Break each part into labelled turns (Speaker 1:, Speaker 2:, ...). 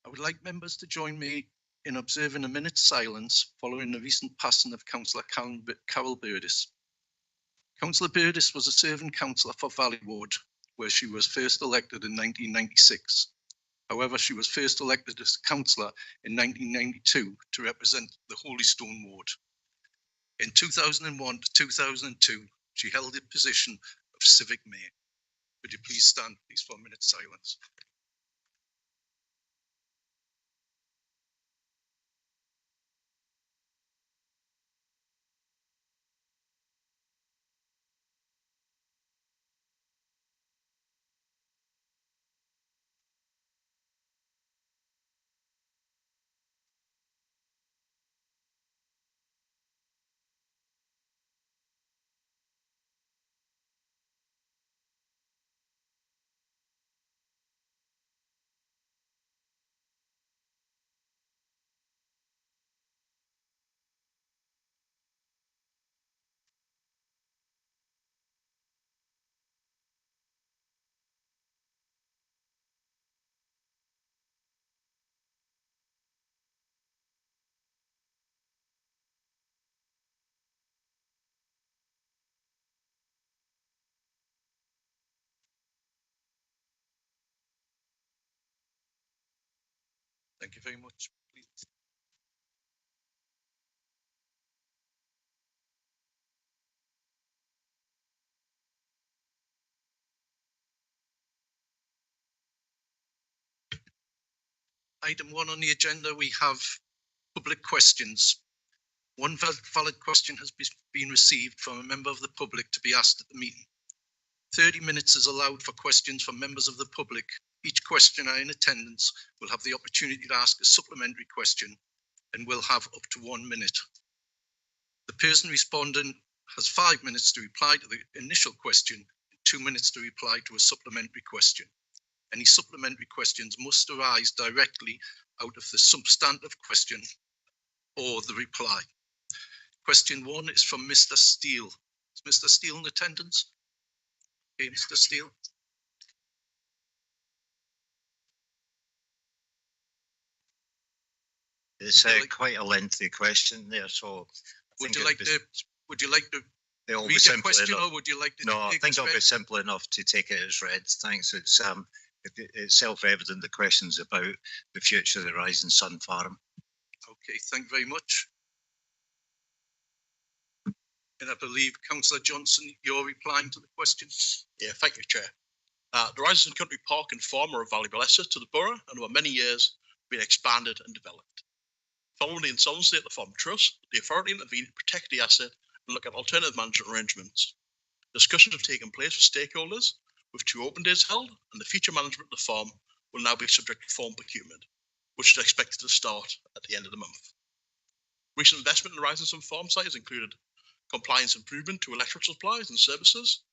Speaker 1: I would like members to join me in observing a minute's silence following the recent passing of Councillor Carol Burdis. Councillor Burdis was a serving councillor for Valley Ward, where she was first elected in 1996. However, she was first elected as a councillor in 1992 to represent the Holystone Ward. In 2001 to 2002, she held the position of Civic Mayor. Would you please stand, please, for a minute's silence? Thank you very much. Please. Item 1 on the agenda, we have public questions. One valid question has been received from a member of the public to be asked at the meeting. 30 minutes is allowed for questions from members of the public. Each questioner in attendance will have the opportunity to ask a supplementary question and will have up to 1 minute. The person responding has 5 minutes to reply to the initial question and 2 minutes to reply to a supplementary question. Any supplementary questions must arise directly out of the substantive question or the reply. Question 1 is from Mr. Steele. Is Mr. Steele in attendance? Okay, Mr. Steele.
Speaker 2: It's quite a lengthy question there, so
Speaker 1: would you like to
Speaker 2: read the
Speaker 1: question, or would you like to?
Speaker 2: No, I think it'll be simple enough to take it as read. Thanks. It's self-evident the question's about the future of the Rising Sun Farm.
Speaker 1: Okay, thank you very much. And I believe Councillor Johnson, you're replying to the question.
Speaker 3: Yeah, thank you, Chair. The Rising Sun Country Park and Farm are a valuable asset to the borough and over many years been expanded and developed. Following the insolvency of the Farm Trust, the authority intervened to protect the asset and look at alternative management arrangements. Discussions have taken place with stakeholders, with 2 open days held, and the future management of the farm will now be subject to formal procurement, which is expected to start at the end of the month. Recent investment in the Rising Sun Farm site has included compliance improvement to electrical supplies and services,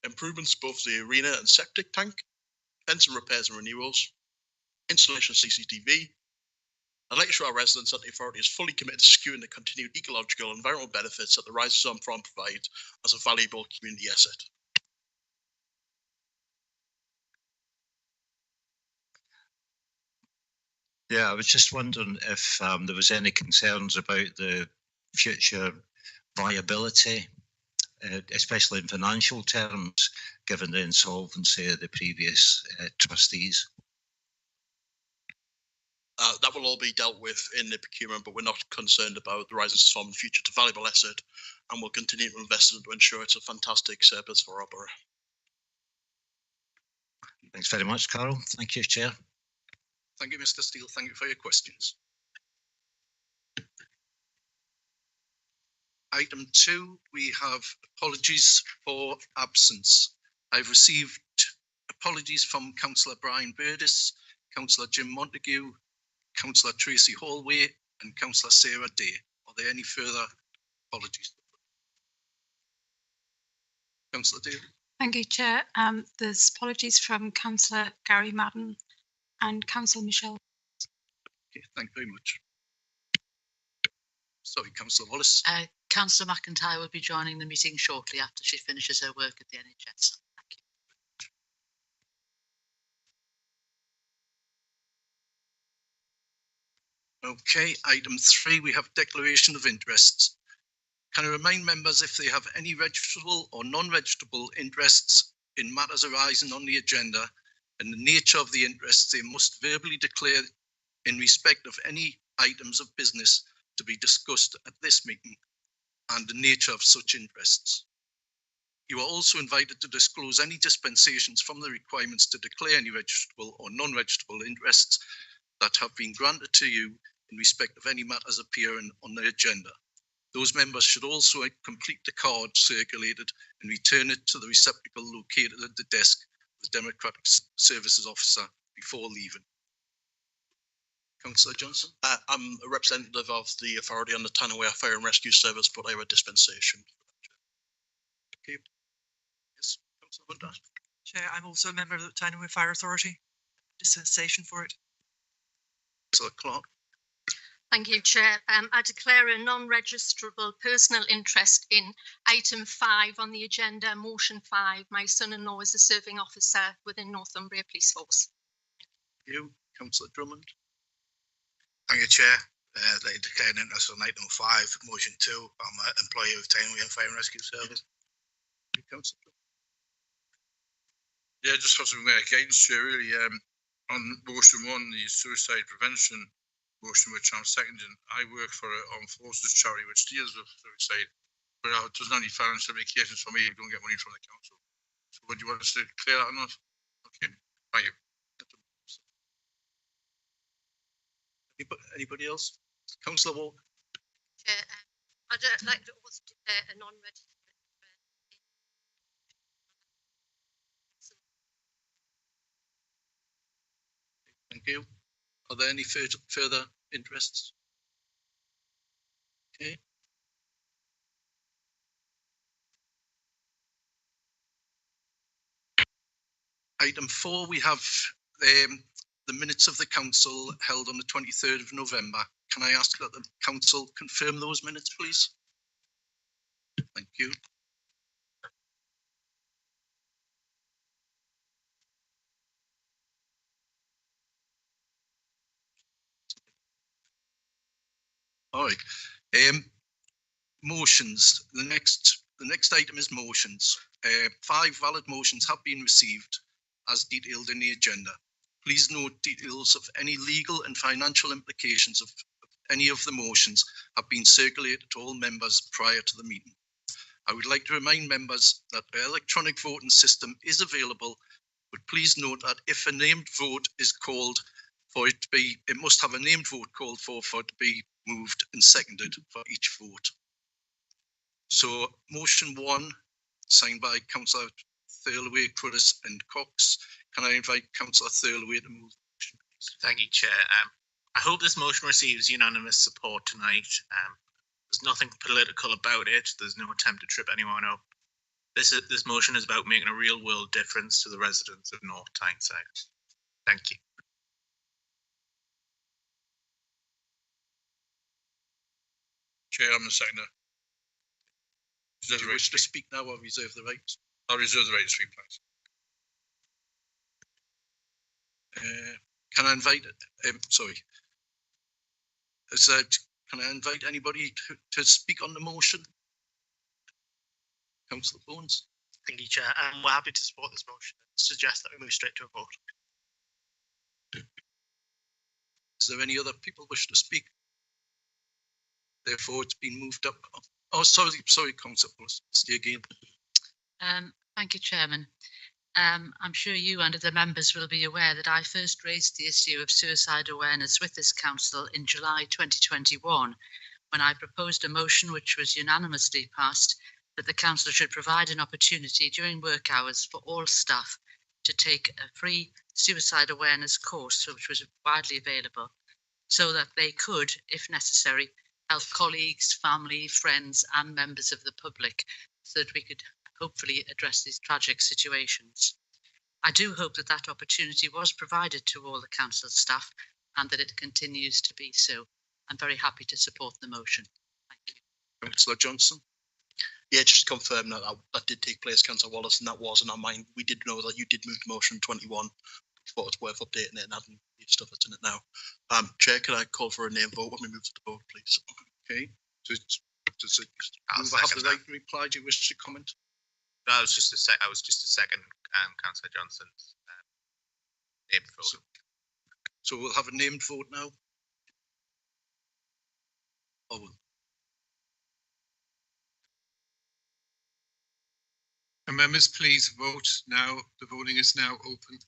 Speaker 3: improvements to both the arena and septic tank, fencing repairs and renewals, installation of CCTV, and I'd like to show our residents that the authority is fully committed to securing the continued ecological and environmental benefits that the Rising Sun Farm provides as a valuable community asset.
Speaker 2: Yeah, I was just wondering if there was any concerns about the future viability, especially in financial terms, given the insolvency of the previous trustees.
Speaker 3: That will all be dealt with in the procurement, but we're not concerned about the Rising Sun Farm future. It's a valuable asset, and we'll continue to invest in it to ensure it's a fantastic service for our borough.
Speaker 2: Thanks very much, Carol. Thank you, Chair.
Speaker 1: Thank you, Mr. Steele. Thank you for your questions. Item 2, we have apologies for absence. I've received apologies from Councillor Brian Burdis, Councillor Jim Montague, Councillor Tracy Hallway and Councillor Sarah Day. Are there any further apologies? Councillor Day.
Speaker 4: Thank you, Chair. There's apologies from Councillor Gary Madden and Councillor Michelle.
Speaker 1: Okay, thank you very much. Sorry, Councillor Wallace.
Speaker 5: Councillor McIntyre will be joining the meeting shortly after she finishes her work at the NHS. Thank you.
Speaker 1: Okay, item 3, we have declaration of interests. Can I remind members if they have any registrable or non-registrable interests in matters arising on the agenda and the nature of the interests, they must verbally declare in respect of any items of business to be discussed at this meeting and the nature of such interests. You are also invited to disclose any dispensations from the requirements to declare any registrable or non-registrable interests that have been granted to you in respect of any matters appearing on the agenda. Those members should also complete the card circulated and return it to the receptacle located at the desk of the Democratic Services Officer before leaving. Councillor Johnson.
Speaker 3: I'm a representative of the authority on the Tanaway Fire and Rescue Service, but I have a dispensation.
Speaker 1: Okay. Yes, Councillor Hunter.
Speaker 6: Chair, I'm also a member of the Tanaway Fire Authority. Dispensation for it.
Speaker 1: Councillor Clark.
Speaker 7: Thank you, Chair. I declare a non-registrable personal interest in item 5 on the agenda, motion 5. My son-in-law is a serving officer within Northumbria Police Force.
Speaker 1: Thank you. Councillor Drummond.
Speaker 8: Thank you, Chair. I'd like to declare an interest on item 5, motion 2. I'm an employee of Tanaway Fire and Rescue Service.
Speaker 1: Councillor Drummond.
Speaker 9: Yeah, just for some guidance, Chair, really. On motion 1, the suicide prevention motion, which I'm seconding, I work for an armed forces charity which deals with suicide, but it doesn't have any financial implications for me. I don't get money from the council. So would you want us to clear that or not? Okay, thank you.
Speaker 1: Anybody else? Councillor Walker.
Speaker 7: Chair, I'd like to also declare a non-registrable.
Speaker 1: Thank you. Are there any further interests? Okay. Item 4, we have the minutes of the council held on the 23rd of November. Can I ask that the council confirm those minutes, please? Thank you. All right. Motions. The next item is motions. 5 valid motions have been received as detailed in the agenda. Please note details of any legal and financial implications of any of the motions have been circulated to all members prior to the meeting. I would like to remind members that the electronic voting system is available, but please note that if a named vote is called for it to be, it must have a named vote called for it to be moved and seconded for each vote. So motion 1, signed by Councillor Thirlway, Cruddas and Cox. Can I invite Councillor Thirlway to move the motion, please?
Speaker 10: Thank you, Chair. I hope this motion receives unanimous support tonight. There's nothing political about it. There's no attempt to trip anyone up. This motion is about making a real world difference to the residents of North Tyneside. Thank you.
Speaker 9: Chair, I'm the seconder.
Speaker 1: Do you wish to speak now or reserve the right?
Speaker 9: I'll reserve the right to speak, please.
Speaker 1: Can I invite, can I invite anybody to speak on the motion? Councillor Bones.
Speaker 10: Thank you, Chair. We're happy to support this motion and suggest that we move straight to a vote.
Speaker 1: Is there any other people wish to speak? Therefore, it's been moved up. Oh, sorry, Councillor Bones. Stay again.
Speaker 5: Thank you, Chairman. I'm sure you and the members will be aware that I first raised the issue of suicide awareness with this council in July 2021, when I proposed a motion which was unanimously passed that the council should provide an opportunity during work hours for all staff to take a free suicide awareness course, which was widely available, so that they could, if necessary, help colleagues, family, friends and members of the public so that we could hopefully address these tragic situations. I do hope that that opportunity was provided to all the council staff and that it continues to be so. I'm very happy to support the motion. Thank you.
Speaker 1: Councillor Johnson.
Speaker 3: Yeah, just to confirm that did take place, Councillor Wallace, and that was in our mind. We did know that you did move the motion 21. Thought it's worth updating it and adding the stuff that's in it now. Chair, can I call for a name vote when we move to the vote, please?
Speaker 1: Okay, does it
Speaker 8: I'll
Speaker 1: move have
Speaker 8: second
Speaker 1: the
Speaker 8: that.
Speaker 1: right to reply? Do you wish to comment?
Speaker 10: I was just a second Councillor Johnson's name vote.
Speaker 1: So we'll have a named vote now. Oh,
Speaker 11: Members, please vote now. The voting is now open.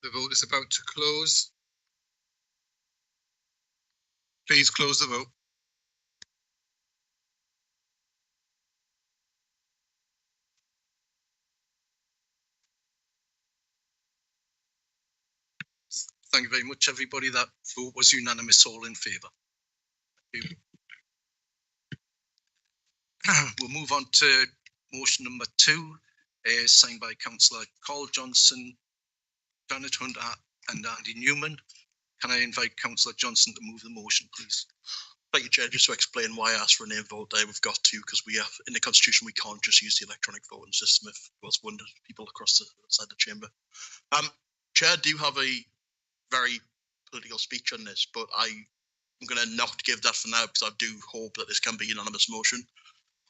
Speaker 11: The vote is about to close. Please close the vote.
Speaker 1: thank you very much, everybody. That vote was unanimous, all in favour. We'll move on to motion number 2, signed by Councillor Carl Johnson, Janet Hunter and Andy Newman. Can I invite Councillor Johnson to move the motion, please?
Speaker 3: Thank you, Chair. Just to explain why I asked for a name vote there, we've got to, because we have, in the Constitution, we can't just use the electronic voting system if it was wondered people across the outside the chamber. Chair, I do have a very political speech on this, but I'm going to not give that for now because I do hope that this can be a unanimous motion.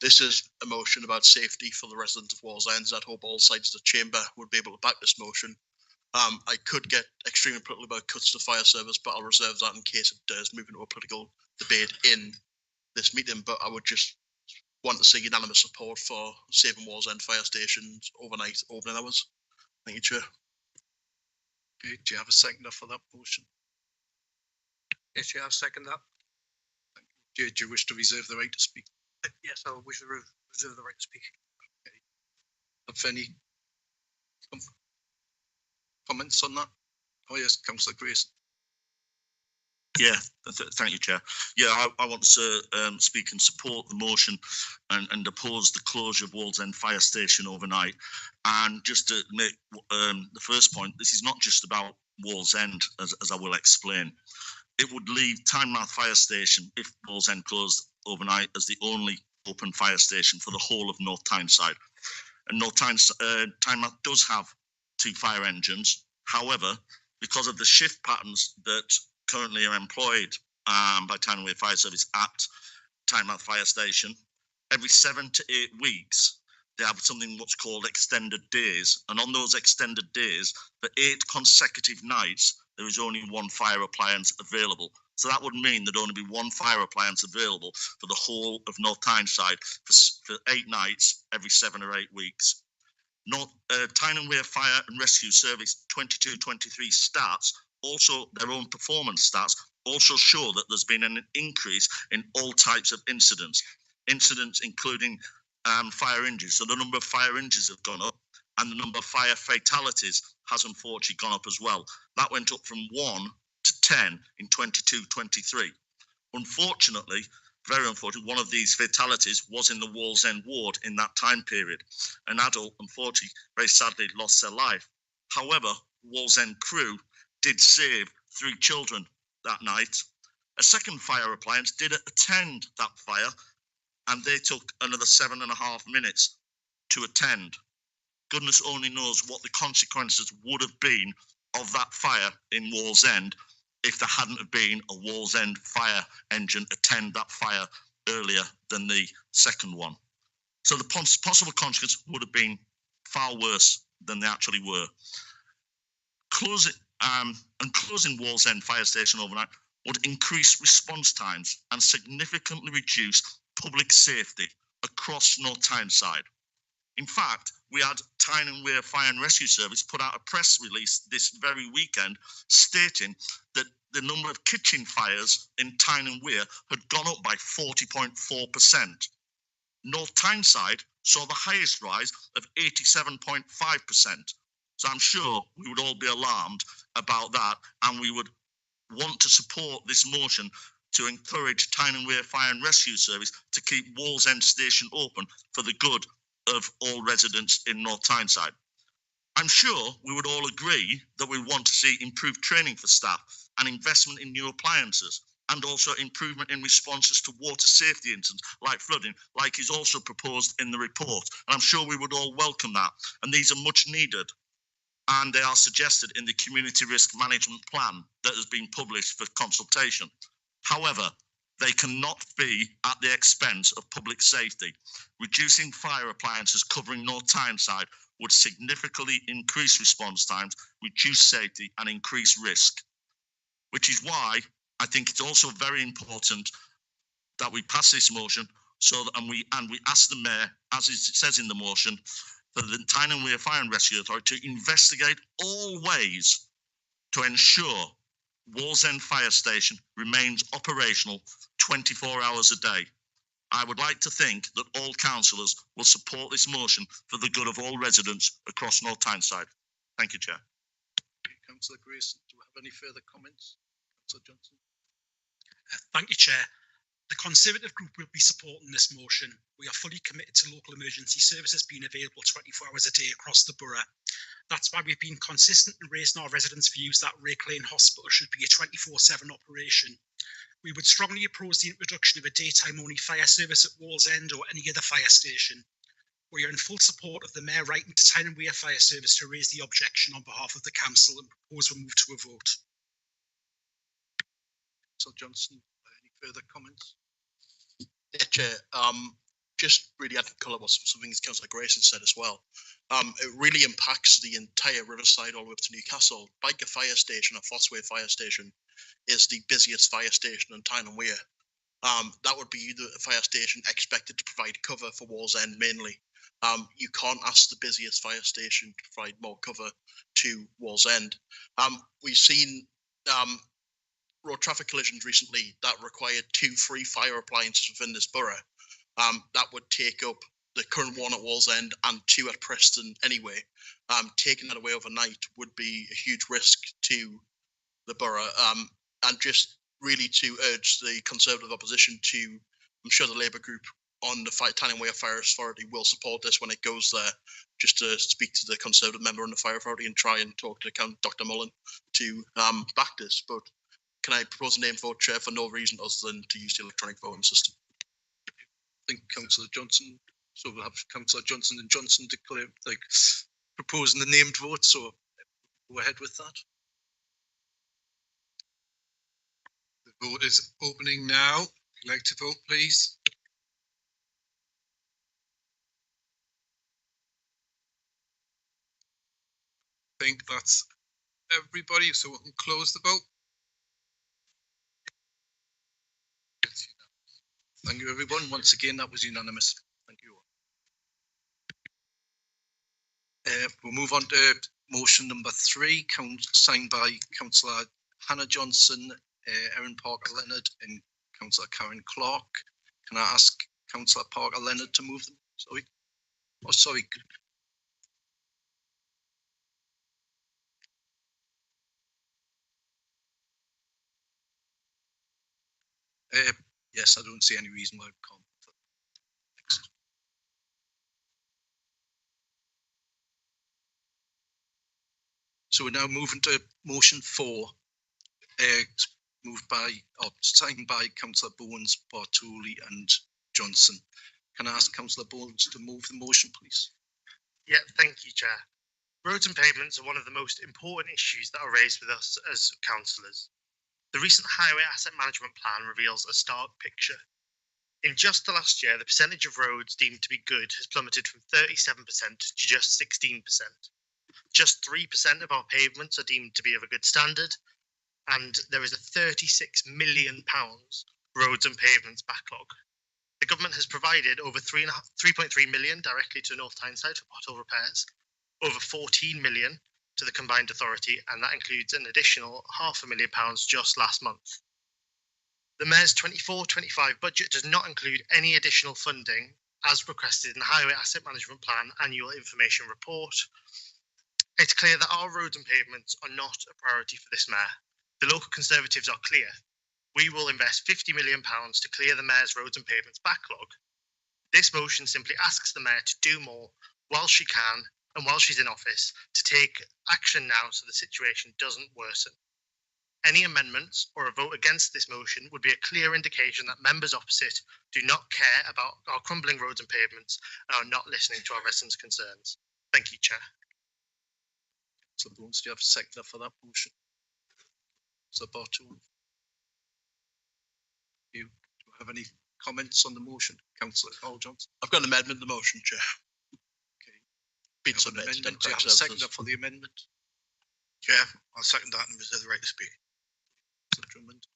Speaker 3: This is a motion about safety for the residents of Wallsend. I hope all sides of the chamber would be able to back this motion. I could get extremely political about cuts to fire service, but I'll reserve that in case it does move into a political debate in this meeting. But I would just want to see unanimous support for saving Wallsend fire stations overnight opening hours. Thank you, Chair.
Speaker 1: Okay, do you have a seconder for that motion?
Speaker 8: Yes, Chair, I'll second that.
Speaker 1: Do you wish to reserve the right to speak?
Speaker 8: Yes, I wish to reserve the right to speak.
Speaker 1: Have any comments on that? Oh yes, Councillor Grayson.
Speaker 12: Yeah, thank you, Chair. Yeah, I want to speak and support the motion and oppose the closure of Wallsend Fire Station overnight. And just to make the first point, this is not just about Wallsend, as I will explain. It would leave Tynemouth Fire Station, if Wallsend closed overnight, as the only open fire station for the whole of North Tyneside. And North Tynemouth does have 2 fire engines. However, because of the shift patterns that currently are employed by Tyne Fire Service at Tynemouth Fire Station, every 7 to 8 weeks, they have something what's called extended days. And on those extended days, for 8 consecutive nights, there is only 1 fire appliance available. So that would mean there'd only be 1 fire appliance available for the whole of North Tyneside for 8 nights every 7 or 8 weeks. Tyne and Wear Fire and Rescue Service 22-23 stats, also their own performance stats, also show that there's been an increase in all types of incidents including fire injuries. So the number of fire injuries have gone up, and the number of fire fatalities has unfortunately gone up as well. That went up from 1 to 10 in 22-23. Unfortunately, very unfortunately, one of these fatalities was in the Wallsend ward in that time period. An adult, unfortunately, very sadly lost their life. However, Wallsend crew did save 3 children that night. A second fire appliance did attend that fire, and they took another 7.5 minutes to attend. Goodness only knows what the consequences would have been of that fire in Wallsend if there hadn't have been a Wallsend fire engine attend that fire earlier than the second one. So the possible consequence would have been far worse than they actually were. Closing Wallsend Fire Station overnight would increase response times and significantly reduce public safety across North Tyneside. In fact, we had Tyne and Wear Fire and Rescue Service put out a press release this very weekend stating that the number of kitchen fires in Tyne and Wear had gone up by 40.4%. North Tyneside saw the highest rise of 87.5%. So I'm sure we would all be alarmed about that, and we would want to support this motion to encourage Tyne and Wear Fire and Rescue Service to keep Wallsend Station open for the good of all residents in North Tyneside. I'm sure we would all agree that we want to see improved training for staff and investment in new appliances, and also improvement in responses to water safety incidents like flooding, like is also proposed in the report. And I'm sure we would all welcome that. And these are much needed. And they are suggested in the community risk management plan that has been published for consultation. However, they cannot be at the expense of public safety. Reducing fire appliances covering North Tyneside would significantly increase response times, reduce safety and increase risk. Which is why I think it's also very important that we pass this motion so that, and we ask the Mayor, as it says in the motion, for the Tyne and Wear Fire and Rescue Authority to investigate all ways to ensure Wallsend Fire Station remains operational 24 hours a day. I would like to think that all councillors will support this motion for the good of all residents across North Tyneside. Thank you, Chair.
Speaker 1: Councillor Grayson, do we have any further comments? Councillor Johnson.
Speaker 13: Thank you, Chair. The Conservative Group will be supporting this motion. We are fully committed to local emergency services being available 24 hours a day across the borough. That's why we've been consistent in raising our residents' views that Rake Lane Hospital should be a 24/7 operation. We would strongly oppose the introduction of a daytime-only fire service at Wallsend or any other fire station. We are in full support of the Mayor writing to Tyne and Wear Fire Service to raise the objection on behalf of the Council and propose we move to a vote.
Speaker 1: Councillor Johnson, any further comments?
Speaker 3: Yeah, Chair. Just really adding colour what some things Councillor Grayson said as well. It really impacts the entire Riverside all the way up to Newcastle. Biker Fire Station or Fossway Fire Station is the busiest fire station in Tyne and Wear. That would be the fire station expected to provide cover for Wallsend mainly. You can't ask the busiest fire station to provide more cover to Wallsend. We've seen road traffic collisions recently that required 2 free fire appliances within this borough. That would take up the current one at Wallsend and 2 at Preston anyway. Taking that away overnight would be a huge risk to the borough. And just really to urge the Conservative opposition to, I'm sure the Labour group on the Tyne and Wear Fire Authority will support this when it goes there, just to speak to the Conservative member on the Fire Authority and try and talk to Dr. Mullen to back this. But can I propose a name vote, Chair, for no reason other than to use the electronic voting system?
Speaker 1: I think Councillor Johnson, so we'll have Councillor Johnson and Johnson declare, like, proposing the named vote, so go ahead with that.
Speaker 11: The vote is opening now. If you'd like to vote, please. I think that's everybody, so we can close the vote.
Speaker 1: Thank you, everyone. Once again, that was unanimous. Thank you. We'll move on to motion number 3, signed by Councillor Hannah Johnson, Erin Parker Leonard and Councillor Karen Clark. Can I ask Councillor Parker Leonard to move them? Sorry. Oh, sorry. Yes, I don't see any reason why we can't. Next. So we're now moving to motion 4, moved by, or signed by Councillor Bowens, Bartoli and Johnson. Can I ask Councillor Bowens to move the motion, please?
Speaker 14: Yeah, thank you, Chair. Roads and pavements are one of the most important issues that are raised with us as councillors. The recent Highway Asset Management Plan reveals a stark picture. In just the last year, the percentage of roads deemed to be good has plummeted from 37% to just 16%. Just 3% of our pavements are deemed to be of a good standard, and there is a £36 million roads and pavements backlog. The government has provided over 3.3 million directly to North Tyneside for pothole repairs, over 14 million to the combined authority, and that includes an additional £500,000 just last month. The Mayor's 24-25 budget does not include any additional funding as requested in the Highway Asset Management Plan Annual Information Report. It's clear that our roads and pavements are not a priority for this Mayor. The local Conservatives are clear. We will invest £50 million to clear the Mayor's roads and pavements backlog. This motion simply asks the Mayor to do more while she can and while she's in office to take action now so the situation doesn't worsen. Any amendments or a vote against this motion would be a clear indication that members opposite do not care about our crumbling roads and pavements and are not listening to our residents' concerns. Thank you, Chair.
Speaker 1: So Bones, do you have a seconder for that motion? So Bartle. You do you have any comments on the motion, Councillor Carl Johnson?
Speaker 3: I've got an amendment to the motion, Chair.
Speaker 1: Okay.
Speaker 3: Been
Speaker 1: Do you have an
Speaker 3: submitted.
Speaker 1: amendment? Do you have a seconder for the amendment?
Speaker 8: Chair, I'll second that and reserve the right to speak.
Speaker 1: Drummond.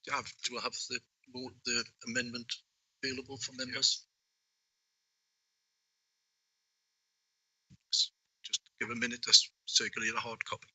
Speaker 1: Do I have the amendment available for members? Just give a minute to circulate a hard copy.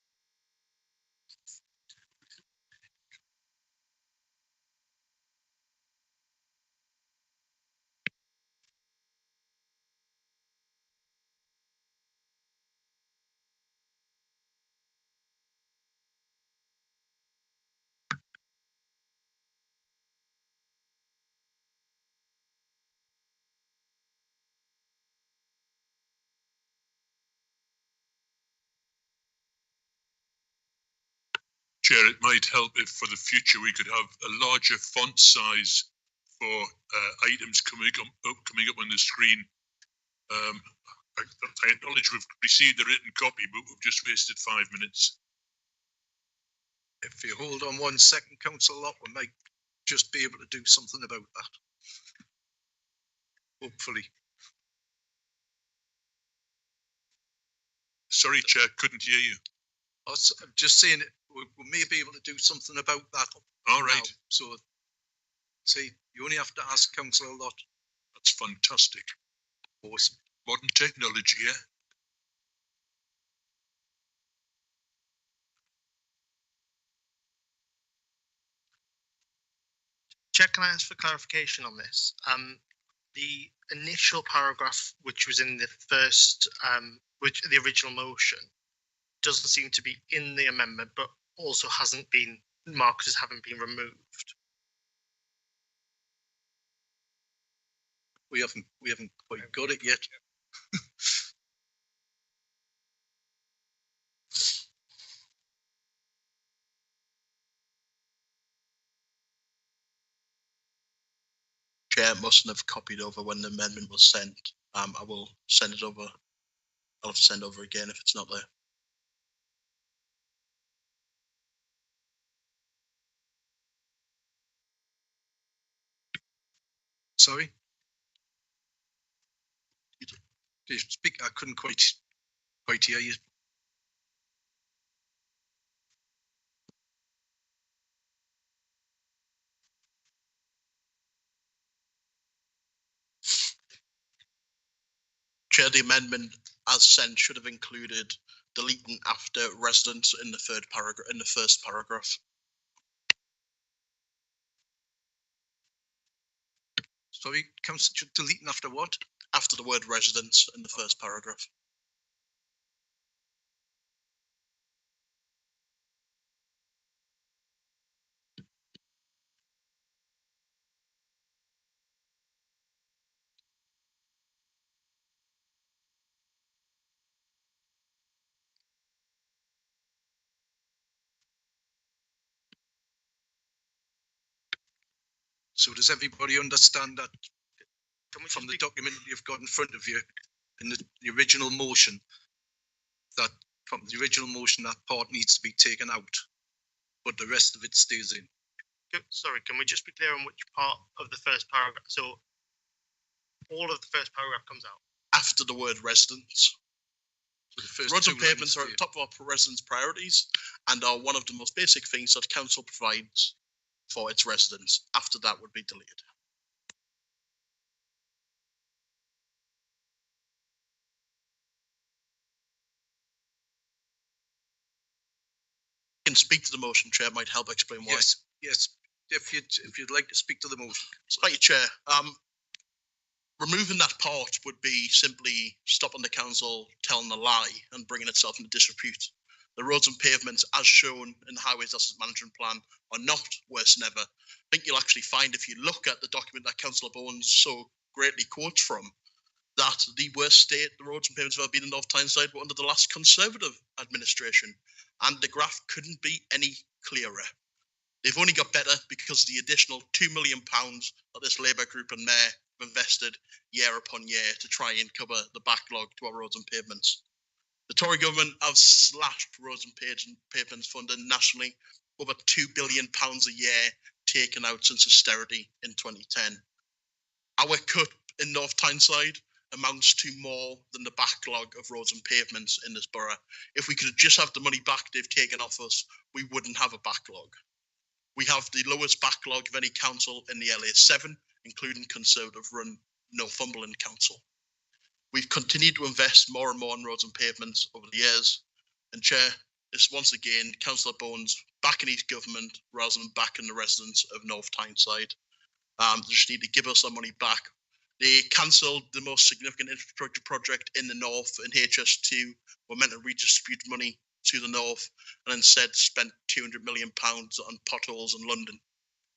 Speaker 15: Chair, it might help if for the future we could have a larger font size for items coming up on the screen. I acknowledge we've received a written copy, but we've just wasted 5 minutes.
Speaker 1: If you hold on 1 second, Councillor Locke, we might just be able to do something about that. Hopefully.
Speaker 15: Sorry, Chair, couldn't hear you.
Speaker 1: I'm just saying we may be able to do something about that.
Speaker 15: All right.
Speaker 1: Now. So, see, you only have to ask Councillor Lott.
Speaker 15: That's fantastic.
Speaker 1: Awesome.
Speaker 15: Modern technology, yeah?
Speaker 14: Chair, can I ask for clarification on this? The initial paragraph, which was in the first, which the original motion, doesn't seem to be in the amendment, but also hasn't been marked as having been removed.
Speaker 1: We haven't quite got it yet.
Speaker 3: Chair mustn't have copied over when the amendment was sent. I will send it over. I'll have to send over again if it's not there.
Speaker 1: Sorry? Did you speak? I couldn't quite hear you.
Speaker 3: Chair, the amendment as sent should have included deleting after residents in the third paragraph, in the first paragraph.
Speaker 1: Sorry, Councillor, deleting after what?
Speaker 3: After the word residents in the first paragraph.
Speaker 1: So does everybody understand that from the document you've got in front of you in the original motion, that from the original motion that part needs to be taken out, but the rest of it stays in?
Speaker 14: Sorry, can we just be clear on which part of the first paragraph? So all of the first paragraph comes out?
Speaker 3: After the word residents.
Speaker 1: So
Speaker 3: roads and pavements are at the top of our residents' priorities and are one of the most basic things that council provides for its residents. After that would be deleted. Can speak to the motion, Chair, might help explain why.
Speaker 1: Yes. If you'd like to speak to the motion.
Speaker 3: Thank you, Chair. Removing that part would be simply stopping the council telling a lie and bringing itself into disrepute. The roads and pavements, as shown in the Highways Asset Management Plan, are not worse than ever. I think you'll actually find if you look at the document that Councillor Bones so greatly quotes from, that the worst state the roads and pavements have ever been in North Tyneside were under the last Conservative administration. And the graph couldn't be any clearer. They've only got better because of the additional £2 million that this Labour group and Mayor have invested year upon year to try and cover the backlog to our roads and pavements. The Tory government have slashed roads and pavements funding nationally, over £2 billion a year taken out since austerity in 2010. Our cut in North Tyneside amounts to more than the backlog of roads and pavements in this borough. If we could just have the money back they've taken off us, we wouldn't have a backlog. We have the lowest backlog of any council in the LA7, including Conservative-run Northumberland Council. We've continued to invest more and more in roads and pavements over the years. And Chair, it's once again Councillor Bones backing his government rather than backing the residents of North Tyneside. They just need to give us our money back. They cancelled the most significant infrastructure project in the north in HS2. We're meant to redistribute money to the north and instead spent £200 million on potholes in London,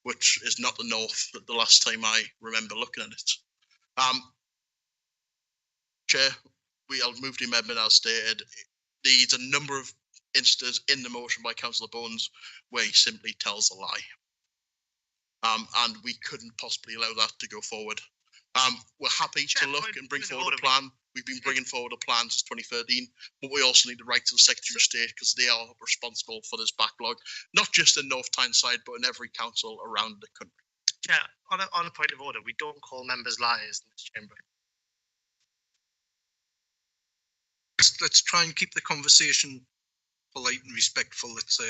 Speaker 3: which is not the north the last time I remember looking at it. Chair, I'll move the amendment as stated. There's a number of instances in the motion by Councillor Bones where he simply tells a lie. And we couldn't possibly allow that to go forward. We're happy to look and bring forward a plan. We've been bringing forward a plan since 2013, but we also need to write to the Secretary of State because they are responsible for this backlog, not just in North Tyneside, but in every council around the country.
Speaker 14: Chair, on a point of order, we don't call members liars in this chamber.
Speaker 1: Let's try and keep the conversation polite and respectful. It's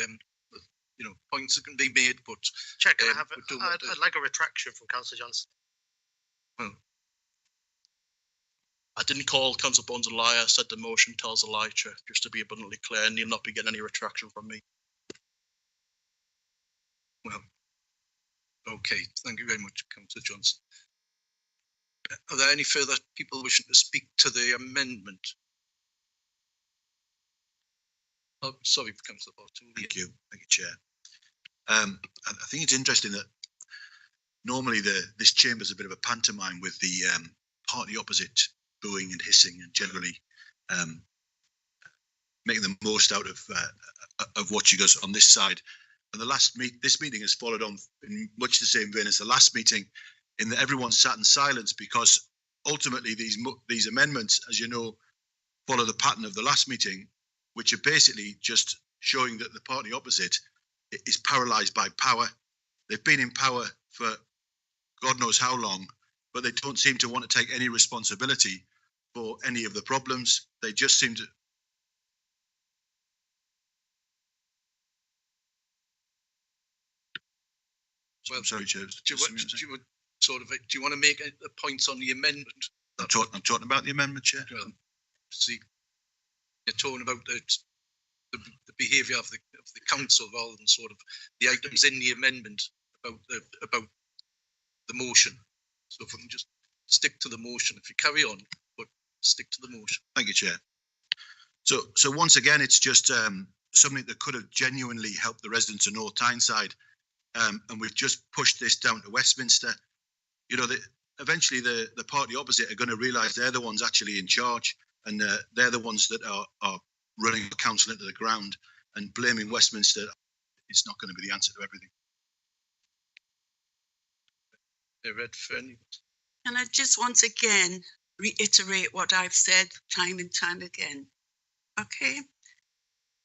Speaker 1: points that can be made, but
Speaker 14: Chair, can I have I'd like a retraction from Councillor Johnson.
Speaker 1: Well,
Speaker 3: I didn't call Councillor Bones a liar. I said the motion tells a lie, Chair, just to be abundantly clear, and you'll not be getting any retraction from me.
Speaker 1: Well, okay. Thank you very much, Councillor Johnson. Are there any further people wishing to speak to the amendment? Oh, sorry, Councillor Barton.
Speaker 16: Thank you, Chair. I think it's interesting that normally this chamber is a bit of a pantomime with the party opposite booing and hissing and generally making the most out of what you guys on this side. And this meeting has followed on in much the same vein as the last meeting, in that everyone sat in silence because ultimately these amendments, as you know, follow the pattern of the last meeting, which are basically just showing that the party opposite is paralysed by power. They've been in power for God knows how long, but they don't seem to want to take any responsibility for any of the problems. They just seem to.
Speaker 1: Well,
Speaker 16: I'm sorry, Chair.
Speaker 1: Do you want to make a point on the amendment?
Speaker 16: I'm talking about the amendment, Chair.
Speaker 1: Well, see, you're talking about the behaviour of the council rather than sort of the items in the amendment about the motion. So if we can just stick to the motion, if you carry on, but stick to the motion.
Speaker 16: Thank you, Chair. So once again, it's just something that could have genuinely helped the residents of North Tyneside, and we've just pushed this down to Westminster. You know, eventually the party opposite are going to realise they're the ones actually in charge, and they're the ones that are running the council into the ground, and blaming Westminster is not going to be the answer to everything.
Speaker 17: And I just once again reiterate what I've said time and time again. Okay,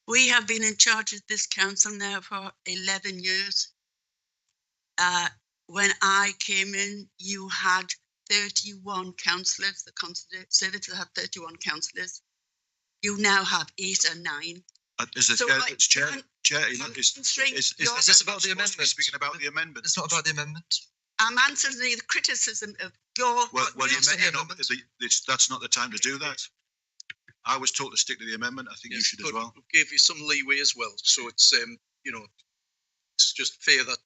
Speaker 17: we have been in charge of this council now for 11 years. When I came in, you had 31 councillors. The Conservatives had 31 councillors. You now have 8 or 9.
Speaker 16: Is this about the amendment? Speaking about the amendment.
Speaker 6: It's not about the amendment.
Speaker 17: I'm answering the criticism of your.
Speaker 16: That's not the time to do that. I was told to stick to the amendment. I think you should as well.
Speaker 1: We gave you some leeway as well, so it's it's just fair that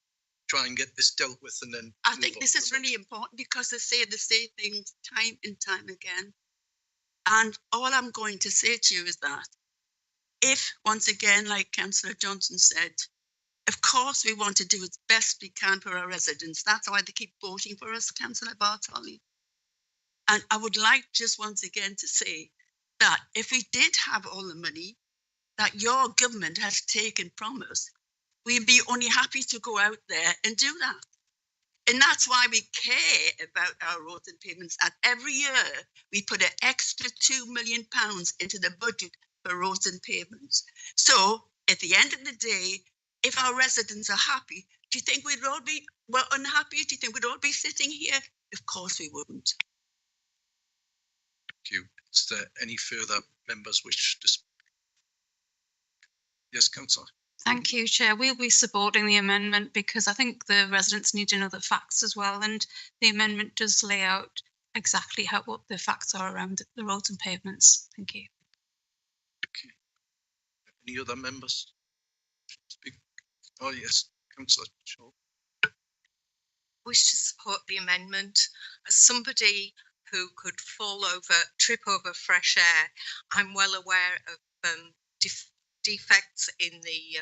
Speaker 1: try and get this dealt with, and then
Speaker 17: I think this is really important because they say the same things time and time again. And all I'm going to say to you is that if, once again, like Councillor Johnson said, of course we want to do as best we can for our residents. That's why they keep voting for us, Councillor Bartoli. And I would like just once again to say that if we did have all the money that your government has taken from us, we'd be only happy to go out there and do that. And that's why we care about our roads and pavements. And every year we put an extra £2 million into the budget for roads and pavements. So at the end of the day, if our residents are happy, do you think we'd all be unhappy? Do you think we'd all be sitting here? Of course we wouldn't.
Speaker 1: Thank you. Is there any further members wish to speak? Yes, Councillor.
Speaker 4: Thank you, Chair. We'll be supporting the amendment because I think the residents need to know the facts as well, and the amendment does lay out exactly what the facts are around the roads and pavements. Thank you.
Speaker 1: Okay. Any other members? Speak. Oh yes, Councillor Shaw.
Speaker 7: Wish to support the amendment. As somebody who could trip over fresh air, I'm well aware of defects in the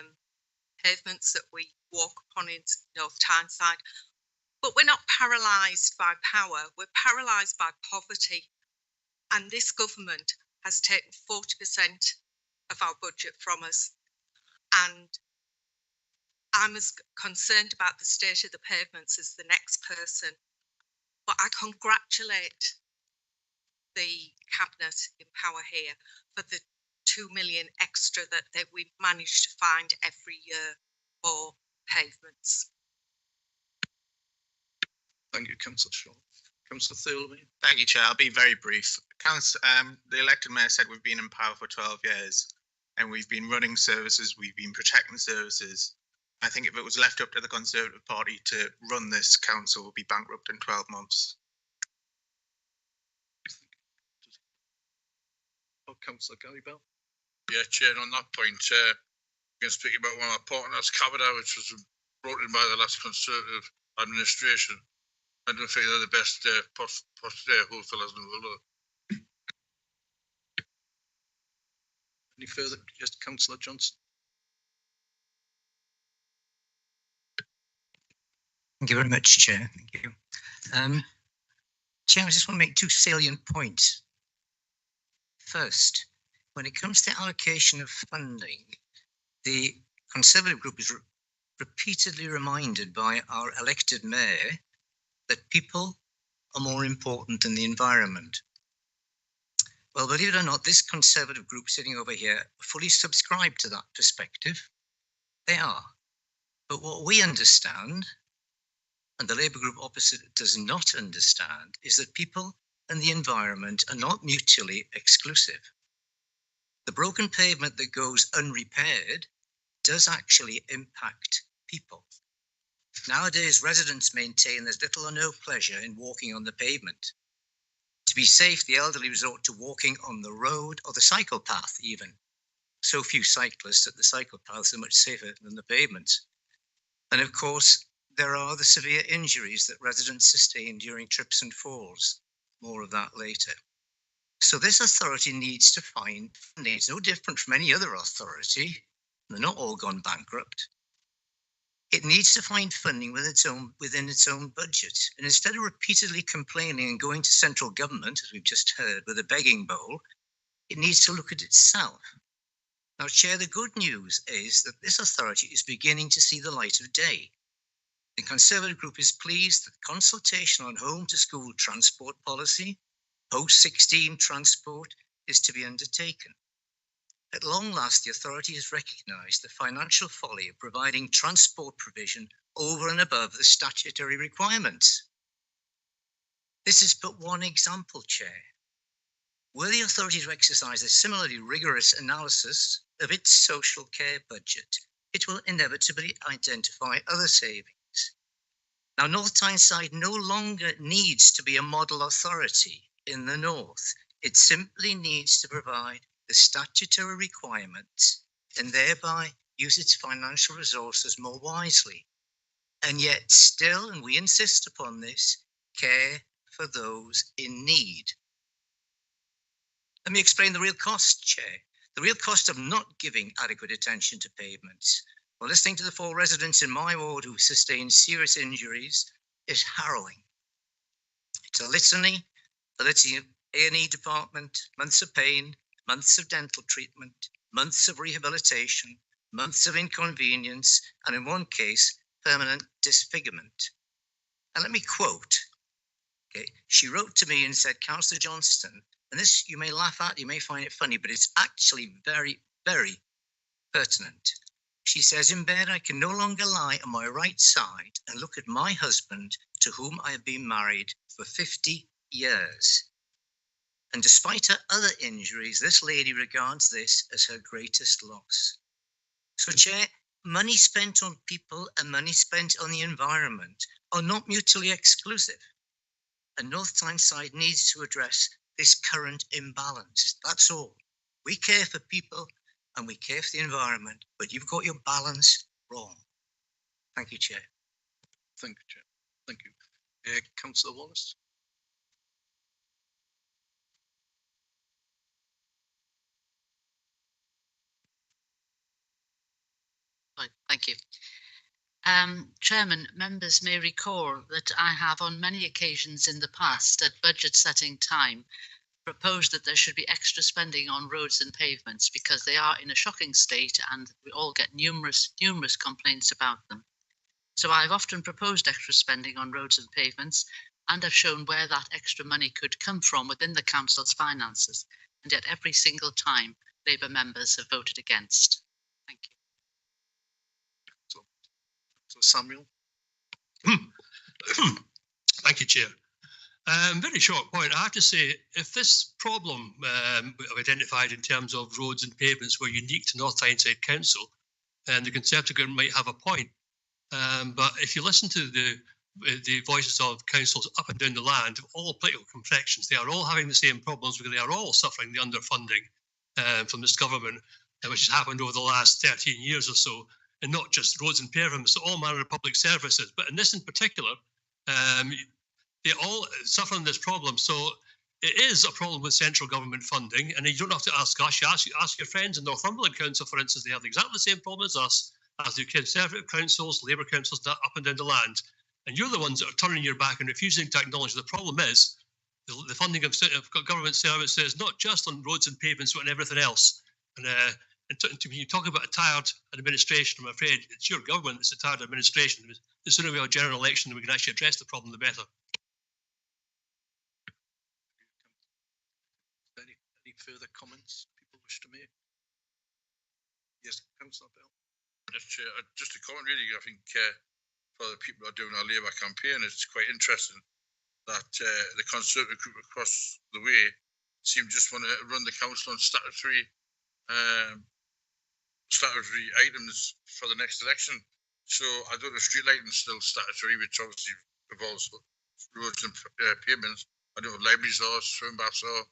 Speaker 7: pavements that we walk upon in North Tyneside. But we're not paralysed by power, we're paralysed by poverty. And this government has taken 40% of our budget from us. And I'm as concerned about the state of the pavements as the next person. But I congratulate the Cabinet in power here for the 2 million extra that we managed to find every year for pavements.
Speaker 1: Thank you, Councillor Shaw. Councillor Thirlby.
Speaker 10: Thank you, Chair. I'll be very brief. The elected mayor said we've been in power for 12 years and we've been running services, we've been protecting services. I think if it was left up to the Conservative Party to run this council, we'll be bankrupt in 12 months.
Speaker 1: Oh, Councillor Gary Bell.
Speaker 9: Yeah, Chair, on that point, we can speak about one of our partners, Cabada, which was brought in by the last Conservative administration. I don't think they're the best post-day wholesalers in the world.
Speaker 1: Any further? Just Councillor Johnson.
Speaker 18: Thank you very much, Chair. Thank you. Chair, I just want to make two salient points. First, when it comes to allocation of funding, the Conservative group is repeatedly reminded by our elected mayor that people are more important than the environment. Well, believe it or not, this Conservative group sitting over here fully subscribe to that perspective. They are. But what we understand, and the Labour group opposite does not understand, is that people and the environment are not mutually exclusive. The broken pavement that goes unrepaired does actually impact people. Nowadays, residents maintain there's little or no pleasure in walking on the pavement. To be safe, the elderly resort to walking on the road or the cycle path even. So few cyclists that the cycle paths are much safer than the pavements. And of course, there are the severe injuries that residents sustain during trips and falls. More of that later. So this authority needs to find funding. It's no different from any other authority. They're not all gone bankrupt. It needs to find funding within its own budget. And instead of repeatedly complaining and going to central government, as we've just heard, with a begging bowl, it needs to look at itself. Now, Chair, the good news is that this authority is beginning to see the light of day. The Conservative group is pleased that consultation on home to school transport policy, post-16 transport, is to be undertaken. At long last, the authority has recognised the financial folly of providing transport provision over and above the statutory requirements. This is but one example, Chair. Were the authority to exercise a similarly rigorous analysis of its social care budget, it will inevitably identify other savings. Now, North Tyneside no longer needs to be a model authority in the north. It simply needs to provide the statutory requirements and thereby use its financial resources more wisely. And yet still, and we insist upon this, care for those in need. Let me explain the real cost, Chair. The real cost of not giving adequate attention to pavements. Well, listening to the 4 residents in my ward who sustained serious injuries is harrowing. It's a litany ability of A&E department, months of pain, months of dental treatment, months of rehabilitation, months of inconvenience, and in one case, permanent disfigurement. And let me quote, okay, she wrote to me and said, Councillor Johnston, and this you may laugh at, you may find it funny, but it's actually very, very pertinent. She says, in bed, I can no longer lie on my right side and look at my husband, to whom I have been married for 50 years. And despite her other injuries, this lady regards this as her greatest loss. So, Chair, money spent on people and money spent on the environment are not mutually exclusive. And North Tyneside needs to address this current imbalance. That's all. We care for people and we care for the environment, but you've got your balance wrong. Thank you, Chair.
Speaker 1: Thank you, Chair. Thank you. Councillor Wallace.
Speaker 5: Thank you. Chairman, members may recall that I have on many occasions in the past at budget setting time proposed that there should be extra spending on roads and pavements because they are in a shocking state and we all get numerous complaints about them. So I've often proposed extra spending on roads and pavements, and I've shown where that extra money could come from within the council's finances, and yet every single time Labour members have voted against. Thank you.
Speaker 1: So Samuel.
Speaker 19: Thank you, Chair. Very short point. I have to say, if this problem we've identified in terms of roads and pavements were unique to North Tyneside Council, and the Conservative government might have a point. But if you listen to the voices of councils up and down the land of all political complexions, they are all having the same problems because they are all suffering the underfunding from this government, which has happened over the last 13 years or so, and not just roads and pavements, all manner of public services. But in this in particular, they all suffer from this problem. So it is a problem with central government funding, and you don't have to ask us. You ask your friends in Northumberland Council, for instance, they have exactly the same problem as us, as the Conservative councils, Labour councils up and down the land. And you're the ones that are turning your back and refusing to acknowledge the problem is the funding of government services, not just on roads and pavements, but on everything else. And when you talk about a tired administration, I'm afraid it's your government that's a tired administration. The sooner we have a general election, we can actually address the problem, the better.
Speaker 1: Any further comments people wish to make? Yes, Councillor Bell.
Speaker 9: Yes, Chair. Just a comment, really. I think for the people who are doing our Labour campaign, it's quite interesting that the Conservative group across the way seem just want to run the council on statutory items for the next election. So I don't know if street lighting is still statutory, which obviously involves roads and pavements. I don't know if libraries are, swim baths are.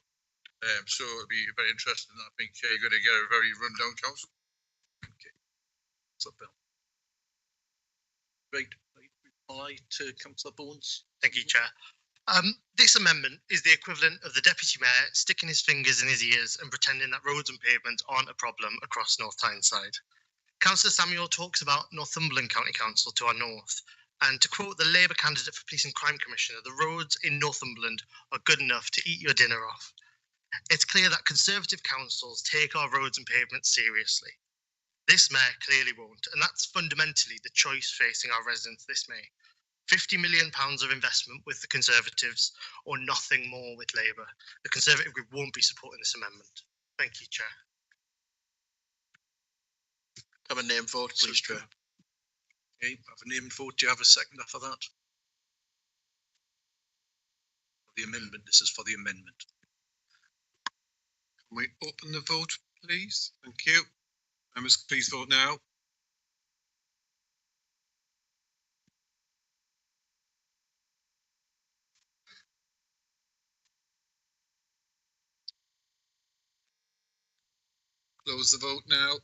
Speaker 9: So it'd be very interesting. I think you're going to get a very run-down council.
Speaker 1: Okay. So Bill. Right. Reply to Councillor Bones.
Speaker 14: Thank you, Chair. This amendment is the equivalent of the Deputy Mayor sticking his fingers in his ears and pretending that roads and pavements aren't a problem across North Tyneside. Councillor Samuel talks about Northumberland County Council to our north, and to quote the Labour candidate for Police and Crime Commissioner, the roads in Northumberland are good enough to eat your dinner off. It's clear that Conservative councils take our roads and pavements seriously. This Mayor clearly won't, and that's fundamentally the choice facing our residents this May. £50 million of investment with the Conservatives or nothing more with Labour. The Conservative group won't be supporting this amendment. Thank you, Chair.
Speaker 3: Have a name vote, please, Chair.
Speaker 1: Okay, have a name vote. Do you have a seconder for that? For the amendment. This is for the amendment.
Speaker 11: Can we open the vote, please? Thank you. Members, please vote now. Close the vote now.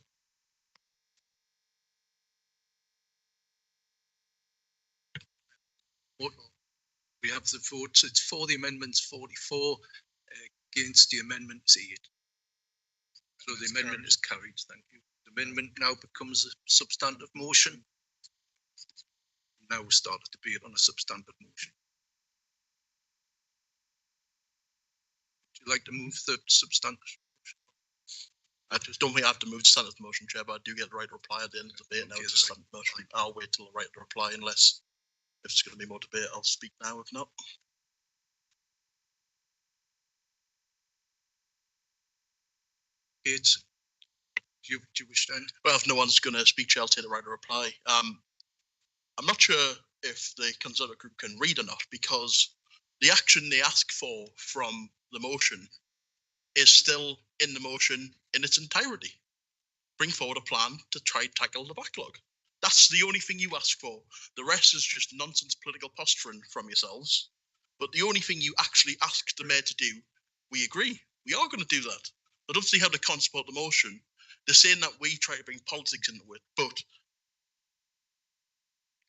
Speaker 1: We have the votes. It's for the amendments 44, against the amendment 8. So the amendment is carried. Thank you. The amendment now becomes a substantive motion. Now we start a debate on a substantive motion. you like to move the substantive?
Speaker 3: I just don't think I have to move to standard motion, Chair, but I do get the right to reply at the end of the debate. Now it's a standard motion. I'll wait till the right to reply unless if there's going to be more debate, I'll speak now. If not,
Speaker 1: It's, do you wish to end?
Speaker 3: well, if no one's going to speak, Chair, I'll take the right to reply. I'm not sure if the Conservative group can read or not, because the action they ask for from the motion is still in the motion in its entirety. Bring forward a plan to try tackle the backlog. That's the only thing you ask for. The rest is just nonsense political posturing from yourselves. But the only thing you actually ask the mayor to do, we agree. We are going to do that. I don't see how they can't support the motion. They're saying that we try to bring politics into it, but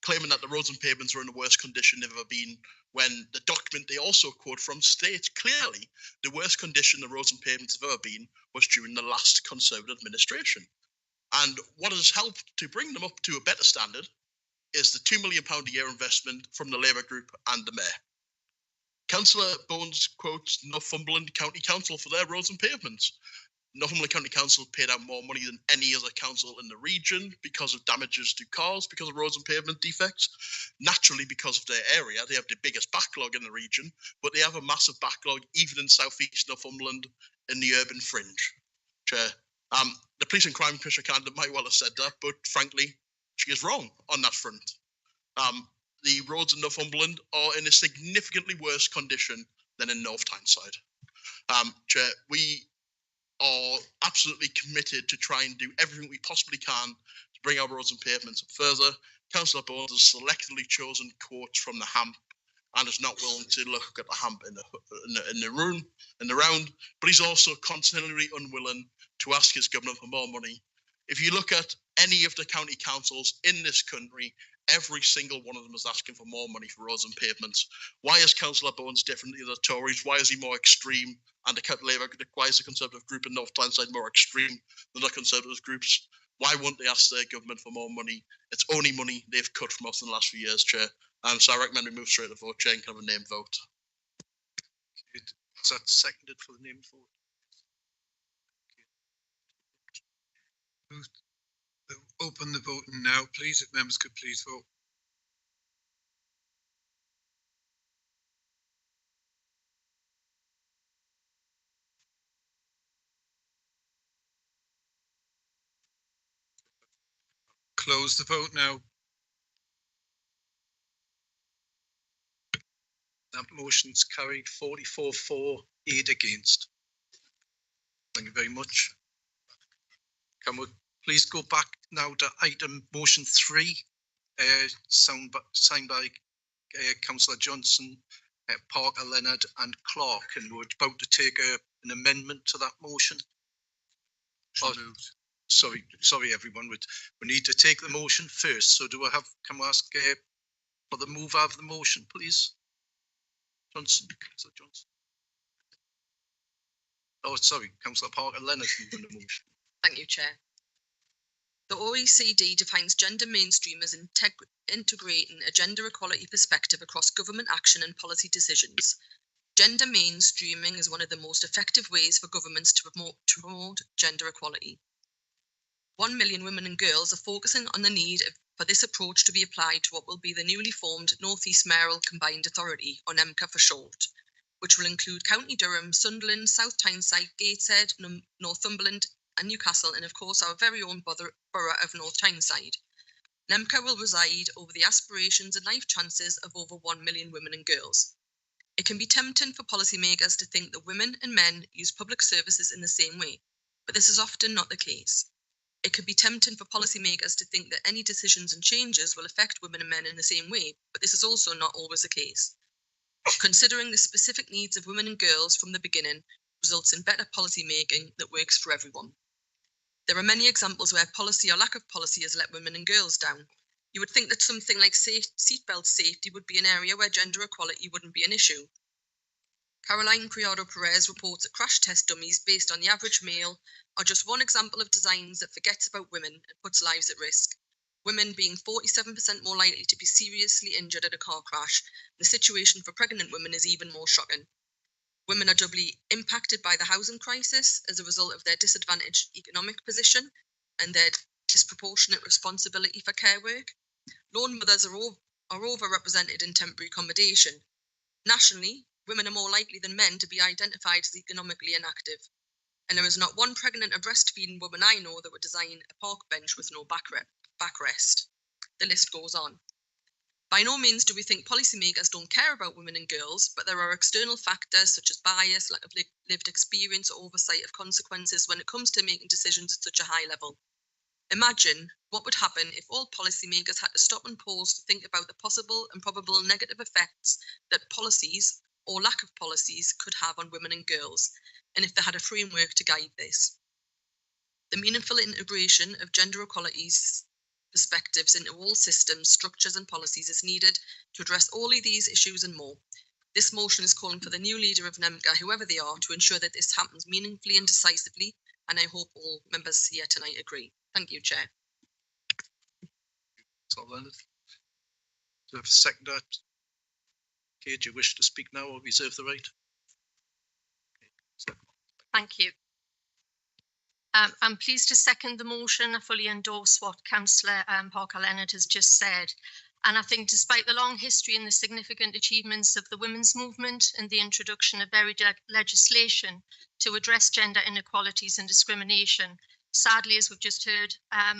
Speaker 3: claiming that the roads and pavements are in the worst condition they've ever been, when the document they also quote from states clearly the worst condition the roads and pavements have ever been was during the last Conservative administration. And what has helped to bring them up to a better standard is the £2 million a year investment from the Labour group and the mayor. Councillor Bones quotes Northumberland County Council for their roads and pavements. Northumberland County Council paid out more money than any other council in the region because of damages to cars, because of roads and pavement defects. Naturally, because of their area, they have the biggest backlog in the region, but they have a massive backlog even in southeast Northumberland in the urban fringe. Chair, the Police and Crime Commissioner candidate might well have said that, but frankly, she is wrong on that front. The roads in Northumberland are in a significantly worse condition than in North Tyneside. Chair, we are absolutely committed to try and do everything we possibly can to bring our roads and pavements further. Councillor Bones has selectively chosen quotes from the HAMP and is not willing to look at the HAMP in the round, but he's also continually unwilling to ask his government for more money. If you look at any of the county councils in this country, every single one of them is asking for more money for roads and pavements. Why is Councillor Bones different to the Tories? Why is he more extreme? And why is the Conservative group in North Tyneside more extreme than the Conservative groups? Why won't they ask their government for more money? It's only money they've cut from us in the last few years, Chair. So I recommend we move straight to vote, Chair, and have a name vote.
Speaker 1: Is that seconded for the name vote?
Speaker 11: Open the voting now, please, if members could please vote. Close the vote now.
Speaker 1: That motion's carried 44 for, 8 against. Thank you very much. Can we please go back now to item motion 3, signed by Councillor Johnson, Parker, Leonard and Clark, and we're about to take an amendment to that motion. Oh, sorry everyone, we need to take the motion first. So can we ask for the mover of the motion, please? Johnson, Councillor Johnson. Oh, sorry, Councillor Parker, Leonard moving the motion.
Speaker 20: Thank you, Chair. The OECD defines gender mainstream as integrating a gender equality perspective across government action and policy decisions. Gender mainstreaming is one of the most effective ways for governments to promote gender equality. 1 million women and girls are focusing on the need for this approach to be applied to what will be the newly formed North East Mayoral Combined Authority, or NEMCA for short, which will include County Durham, Sunderland, South Tyneside, Gateshead, Northumberland and Newcastle, and of course our very own borough of North Tyneside. NEMCA will reside over the aspirations and life chances of over 1 million women and girls. It can be tempting for policymakers to think that women and men use public services in the same way, but this is often not the case. It can be tempting for policymakers to think that any decisions and changes will affect women and men in the same way, but this is also not always the case. Considering the specific needs of women and girls from the beginning results in better policy making that works for everyone. There are many examples where policy or lack of policy has let women and girls down. You would think that something like seatbelt safety would be an area where gender equality wouldn't be an issue. Caroline Criado Perez reports that crash test dummies based on the average male are just one example of designs that forgets about women and puts lives at risk. Women being 47% more likely to be seriously injured at a car crash. The situation for pregnant women is even more shocking. Women are doubly impacted by the housing crisis as a result of their disadvantaged economic position and their disproportionate responsibility for care work. Lone mothers are overrepresented in temporary accommodation. Nationally, women are more likely than men to be identified as economically inactive. And there is not one pregnant or breastfeeding woman I know that would design a park bench with no backrest. The list goes on. By no means do we think policymakers don't care about women and girls, but there are external factors such as bias, lack of lived experience, or oversight of consequences when it comes to making decisions at such a high level. Imagine what would happen if all policymakers had to stop and pause to think about the possible and probable negative effects that policies or lack of policies could have on women and girls, and if they had a framework to guide this. The meaningful integration of gender equalities perspectives into all systems, structures and policies is needed to address all of these issues and more. This motion is calling for the new leader of NEMCA, whoever they are, to ensure that this happens meaningfully and decisively, and I hope all members here tonight agree. Thank you, Chair.
Speaker 1: So, Leonard, do you have a second? Okay, do you wish to speak now or reserve the right?
Speaker 7: Thank you. I'm pleased to second the motion. I fully endorse what Councillor Parker Leonard has just said. And I think despite the long history and the significant achievements of the women's movement and the introduction of varied legislation to address gender inequalities and discrimination, sadly, as we've just heard,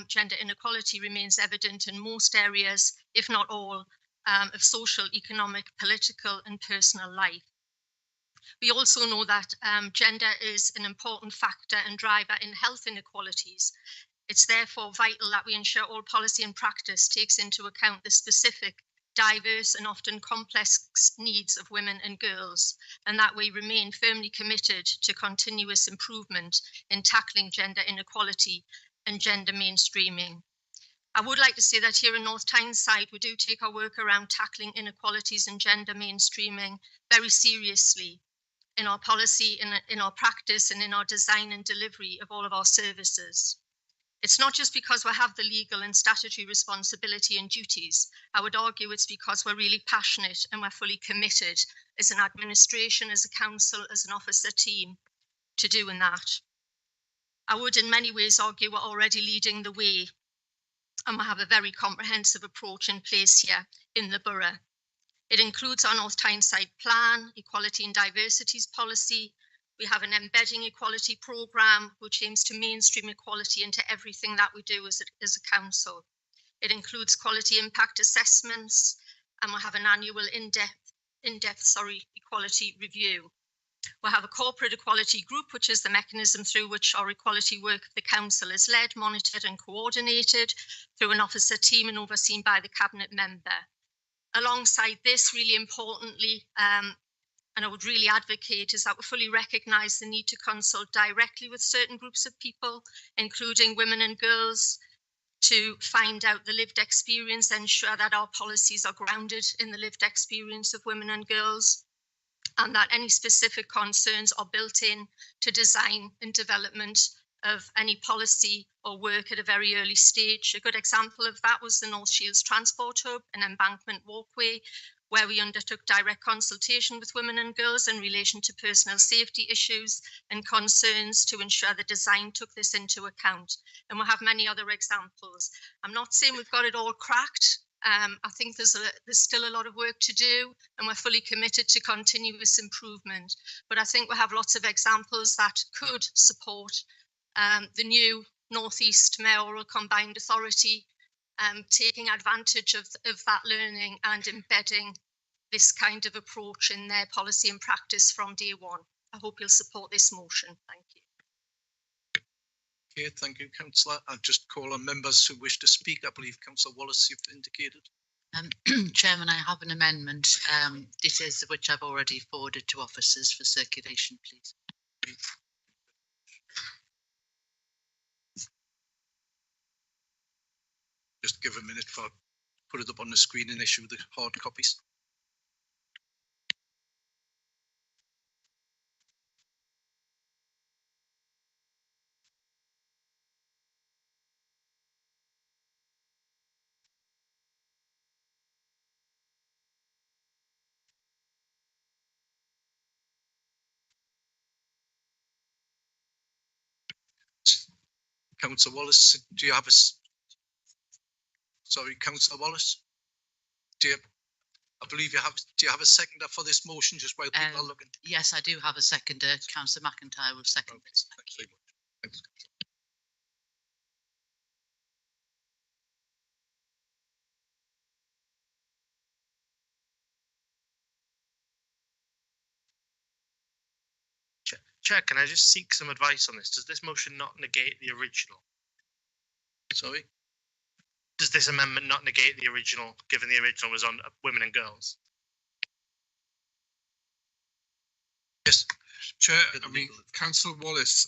Speaker 7: gender inequality remains evident in most areas, if not all, of social, economic, political and personal life. We also know that gender is an important factor and driver in health inequalities. It's therefore vital that we ensure all policy and practice takes into account the specific, diverse and often complex needs of women and girls, and that we remain firmly committed to continuous improvement in tackling gender inequality and gender mainstreaming. I would like to say that here in North Tyneside, we do take our work around tackling inequalities and gender mainstreaming very seriously in our policy, in our practice, and in our design and delivery of all of our services. It's not just because we have the legal and statutory responsibility and duties. I would argue it's because we're really passionate and we're fully committed as an administration, as a council, as an officer team to doing that. I would in many ways argue we're already leading the way, and we have a very comprehensive approach in place here in the borough. It includes our North Tyneside plan, equality and diversities policy. We have an embedding equality programme, which aims to mainstream equality into everything that we do as a council. It includes quality impact assessments, and we have an annual in-depth equality review. We have a corporate equality group, which is the mechanism through which our equality work of the council is led, monitored and coordinated through an officer team and overseen by the cabinet member. Alongside this, really importantly, and I would really advocate, is that we fully recognise the need to consult directly with certain groups of people, including women and girls, to find out the lived experience, ensure that our policies are grounded in the lived experience of women and girls, and that any specific concerns are built in to design and development of any policy or work at a very early stage. A good example of that was the North Shields Transport Hub, an embankment walkway, where we undertook direct consultation with women and girls in relation to personal safety issues and concerns to ensure the design took this into account. And we'll have many other examples. I'm not saying we've got it all cracked. I think there's still a lot of work to do, and we're fully committed to continuous improvement. But I think we have lots of examples that could support the new North East Mayoral Combined Authority taking advantage of that learning and embedding this kind of approach in their policy and practice from day one. I hope you'll support this motion. Thank you.
Speaker 1: Okay, thank you, Councillor. I'll just call on members who wish to speak. I believe Councillor Wallace, you've indicated.
Speaker 5: Chairman, I have an amendment. Details of which I've already forwarded to officers for circulation, please.
Speaker 1: Just give a minute for put it up on the screen and issue the hard copies. Councillor Wallace, do you have a? Sorry, Councillor Wallace. Do you? I believe you have. Do you have a seconder for this motion? Just while people are looking.
Speaker 5: Yes, I do have a seconder. Councillor McIntyre will second this. Thank you.
Speaker 1: Thanks.
Speaker 14: Chair, can I just seek some advice on this? Does this motion not negate the original?
Speaker 1: Sorry?
Speaker 14: Does this amendment not negate the original, given the original was on women and girls?
Speaker 11: Yes, Chair, I mean, Councillor Wallace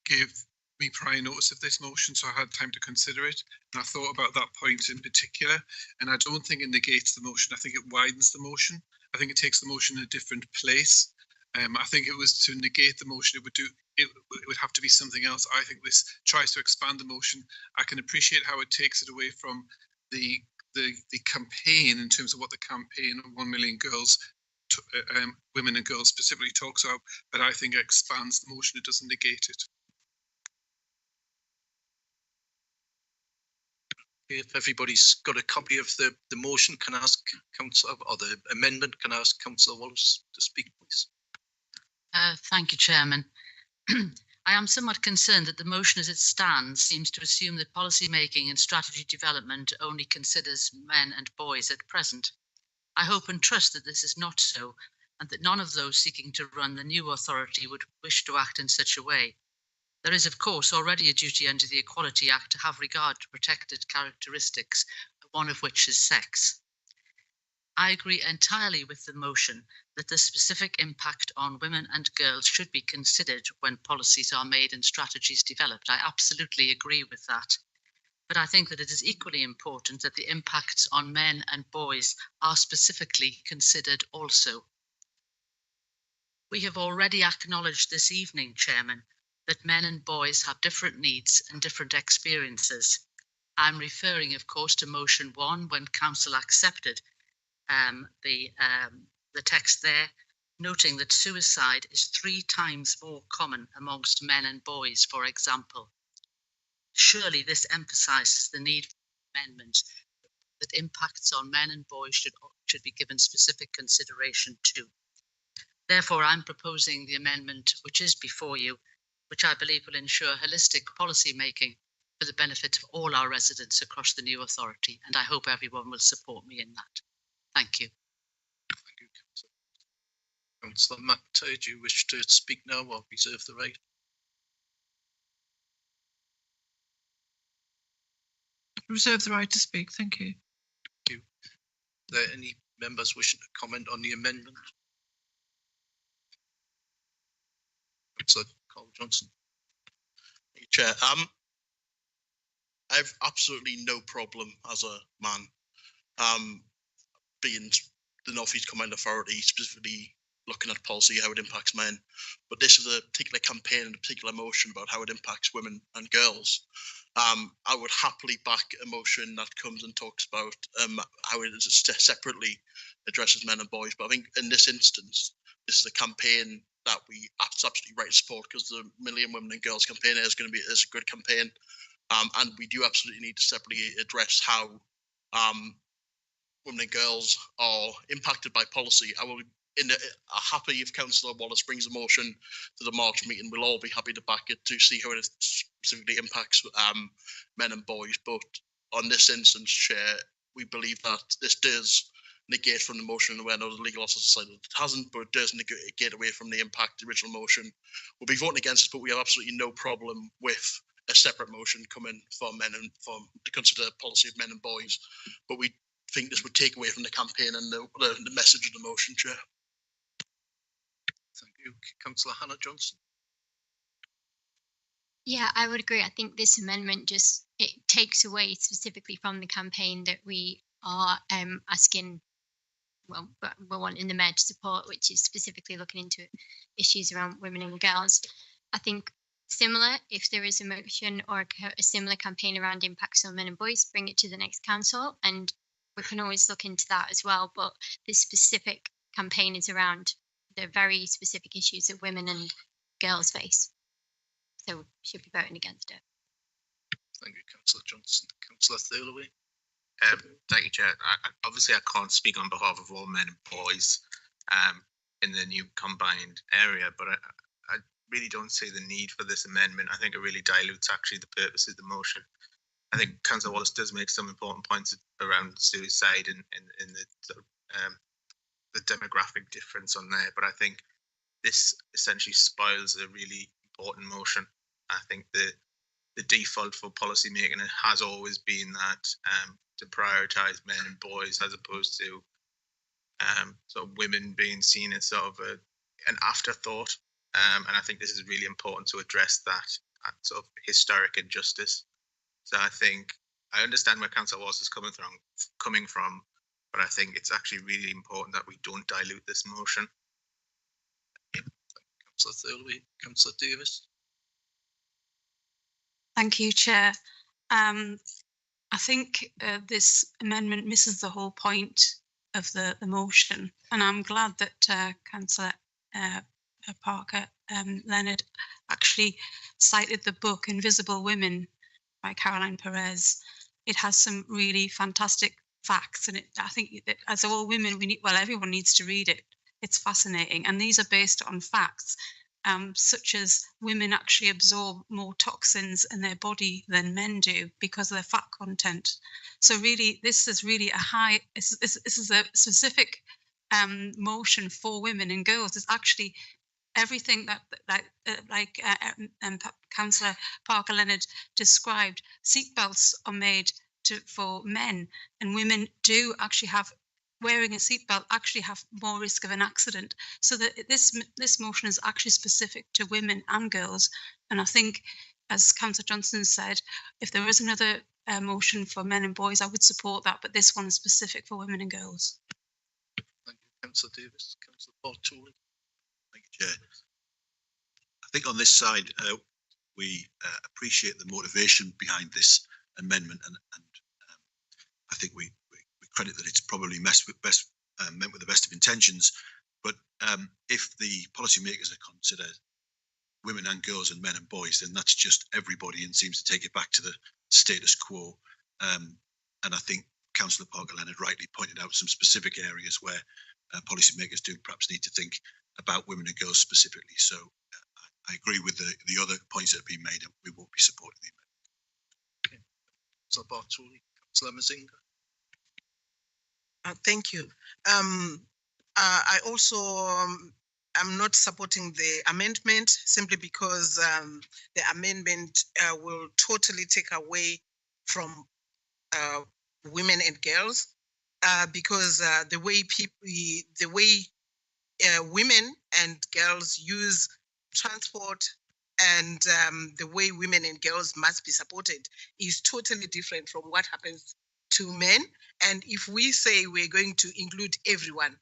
Speaker 11: gave me prior notice of this motion, so I had time to consider it. And I thought about that point in particular, and I don't think it negates the motion. I think it widens the motion. I think it takes the motion in a different place. I think it was to negate the motion, it would have to be something else. I think this tries to expand the motion. I can appreciate how it takes it away from the campaign in terms of what the campaign of 1 million girls, women and girls specifically talks about, but I think it expands the motion, it doesn't negate it.
Speaker 1: If everybody's got a copy of the motion, can I ask Councillor, or the amendment, can I ask Councillor Wallace to speak, please?
Speaker 5: Thank you, Chairman. I am somewhat concerned that the motion as it stands seems to assume that policy making and strategy development only considers men and boys at present. I hope and trust that this is not so, and that none of those seeking to run the new authority would wish to act in such a way. There is, of course, already a duty under the Equality Act to have regard to protected characteristics, one of which is sex. I agree entirely with the motion that the specific impact on women and girls should be considered when policies are made and strategies developed. I absolutely agree with that. But I think that it is equally important that the impacts on men and boys are specifically considered also. We have already acknowledged this evening, Chairman, that men and boys have different needs and different experiences. I'm referring, of course, to motion 1 when Council accepted the text there, noting that suicide is 3 times more common amongst men and boys, for example. Surely this emphasises the need for amendment that impacts on men and boys should be given specific consideration too. Therefore, I'm proposing the amendment which is before you, which I believe will ensure holistic policy making for the benefit of all our residents across the new authority, and I hope everyone will support me in that. Thank you.
Speaker 1: Thank you, Councillor McIntyre, do you wish to speak now or reserve the right?
Speaker 6: Reserve the right to speak. Thank you.
Speaker 1: Thank you. Are there any members wishing to comment on the amendment? Councillor Carl Johnson.
Speaker 3: Thank you, Chair. I've absolutely no problem as a man being the North East Combined Authority, specifically looking at policy, how it impacts men. But this is a particular campaign and a particular motion about how it impacts women and girls. I would happily back a motion that comes and talks about how it is separately addresses men and boys. But I think in this instance, this is a campaign that we absolutely right to support, because the Million Women and Girls campaign is going to be a good campaign. And we do absolutely need to separately address how women and girls are impacted by policy. I will happy if Councillor Wallace brings a motion to the March meeting. We'll all be happy to back it to see how it specifically impacts men and boys. But on this instance, Chair, we believe that this does negate from the motion, and I know the legal officer decided it hasn't, but it does negate away from the impact of the original motion. We'll be voting against it, but we have absolutely no problem with a separate motion coming for men and to consider policy of men and boys. But we think this would take away from the campaign and the message of the motion, Chair.
Speaker 1: Thank you. Councillor Hannah Johnson.
Speaker 21: Yeah, I would agree. I think this amendment it takes away specifically from the campaign that we are asking, well, we're wanting the Mayor to support, which is specifically looking into issues around women and girls. I think similar, if there is a motion or a similar campaign around impacts on men and boys, bring it to the next council and we can always look into that as well. But this specific campaign is around the very specific issues that women and girls face. So we should be voting against it.
Speaker 1: Thank you, Councillor Johnson. Councillor Thirlway.
Speaker 10: Thank you, Chair. Obviously, I can't speak on behalf of all men and boys in the new combined area, but I really don't see the need for this amendment. I think it really dilutes actually the purpose of the motion. I think Councillor Wallace does make some important points around suicide and the demographic difference on there, but I think this essentially spoils a really important motion. I think the default for policy making has always been that to prioritise men and boys as opposed to sort of women being seen as sort of an afterthought. And I think this is really important to address that sort of historic injustice. So I think I understand where Councillor Wallace is coming from, but I think it's actually really important that we don't dilute this motion.
Speaker 1: Councillor Thirlway. Councillor Davis.
Speaker 4: Thank you, Chair. I think this amendment misses the whole point of the motion, and I'm glad that Councillor Parker Leonard actually cited the book Invisible Women by Caroline Perez. It has some really fantastic facts, and I think that as all women, everyone needs to read it. It's fascinating, and these are based on facts. Such as women actually absorb more toxins in their body than men do because of their fat content. So really, this is really this is a specific motion for women and girls. It's actually everything that Councillor Parker Leonard described. Seatbelts are made for men, and women do actually have, wearing a seatbelt actually have more risk of an accident. So that this motion is actually specific to women and girls. And I think, as Councillor Johnson said, if there is another motion for men and boys, I would support that. But this one is specific for women and girls.
Speaker 1: Thank you, Councillor Davis. Councillor Bartoli.
Speaker 16: Thank you, Chair. I think on this side, we appreciate the motivation behind this amendment, and I think we credit that it's probably meant with the best of intentions, but if the policymakers are considered women and girls and men and boys, then that's just everybody and seems to take it back to the status quo. And I think Councillor Parker Leonard rightly pointed out some specific areas where policymakers do perhaps need to think about women and girls specifically. So I agree with the other points that have been made, and we won't be supporting the amendment.
Speaker 1: Okay. Councillor Bartoli. Councillor Mazinga.
Speaker 2: Thank you. I also am not supporting the amendment simply because the amendment will totally take away from women and girls because the way women and girls use transport and the way women and girls must be supported is totally different from what happens to men. And if we say we're going to include everyone,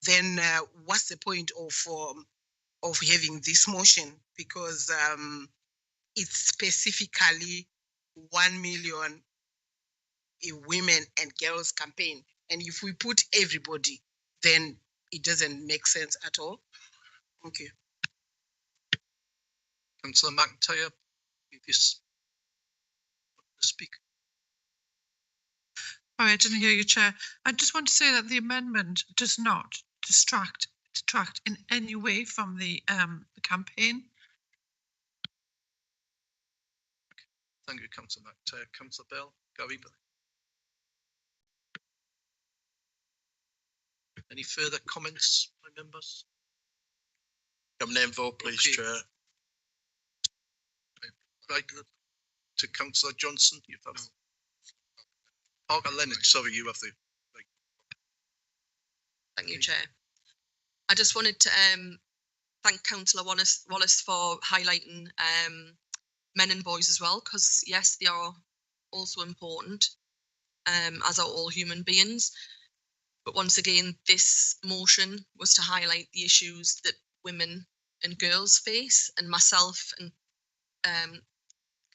Speaker 2: then what's the point of having this motion? Because it's specifically 1 million women and girls campaign. And if we put everybody, then it doesn't make sense at all. Thank you.
Speaker 1: Councillor McIntyre, if you speak.
Speaker 6: Sorry, I didn't hear you, Chair. I just want to say that the amendment does not detract in any way from the campaign.
Speaker 1: Thank you, Councillor McIntyre. Councillor Bell, Gary. Any further comments by members?
Speaker 3: Name vote, please,
Speaker 1: Okay.
Speaker 3: Chair.
Speaker 1: Right to Councillor Johnson. You have Parker Leonard. Sorry, you have the.
Speaker 20: Thank you, Chair. I just wanted to thank Councillor Wallace for highlighting men and boys as well, because yes, they are also important, as are all human beings. But once again, this motion was to highlight the issues that women and girls face, and myself and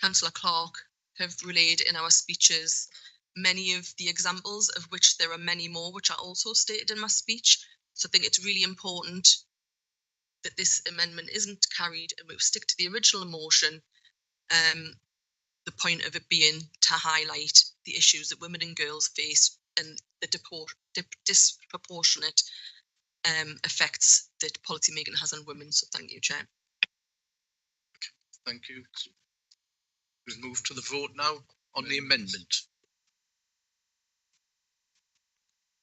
Speaker 20: Councillor Clark have relayed in our speeches many of the examples, of which there are many more, which I also stated in my speech. So I think it's really important that this amendment isn't carried and we stick to the original motion. the point of it being to highlight the issues that women and girls face and the disproportionate effects that policy making has on women. So thank you, Chair.
Speaker 1: Thank you. We'll move to the vote now on the amendment.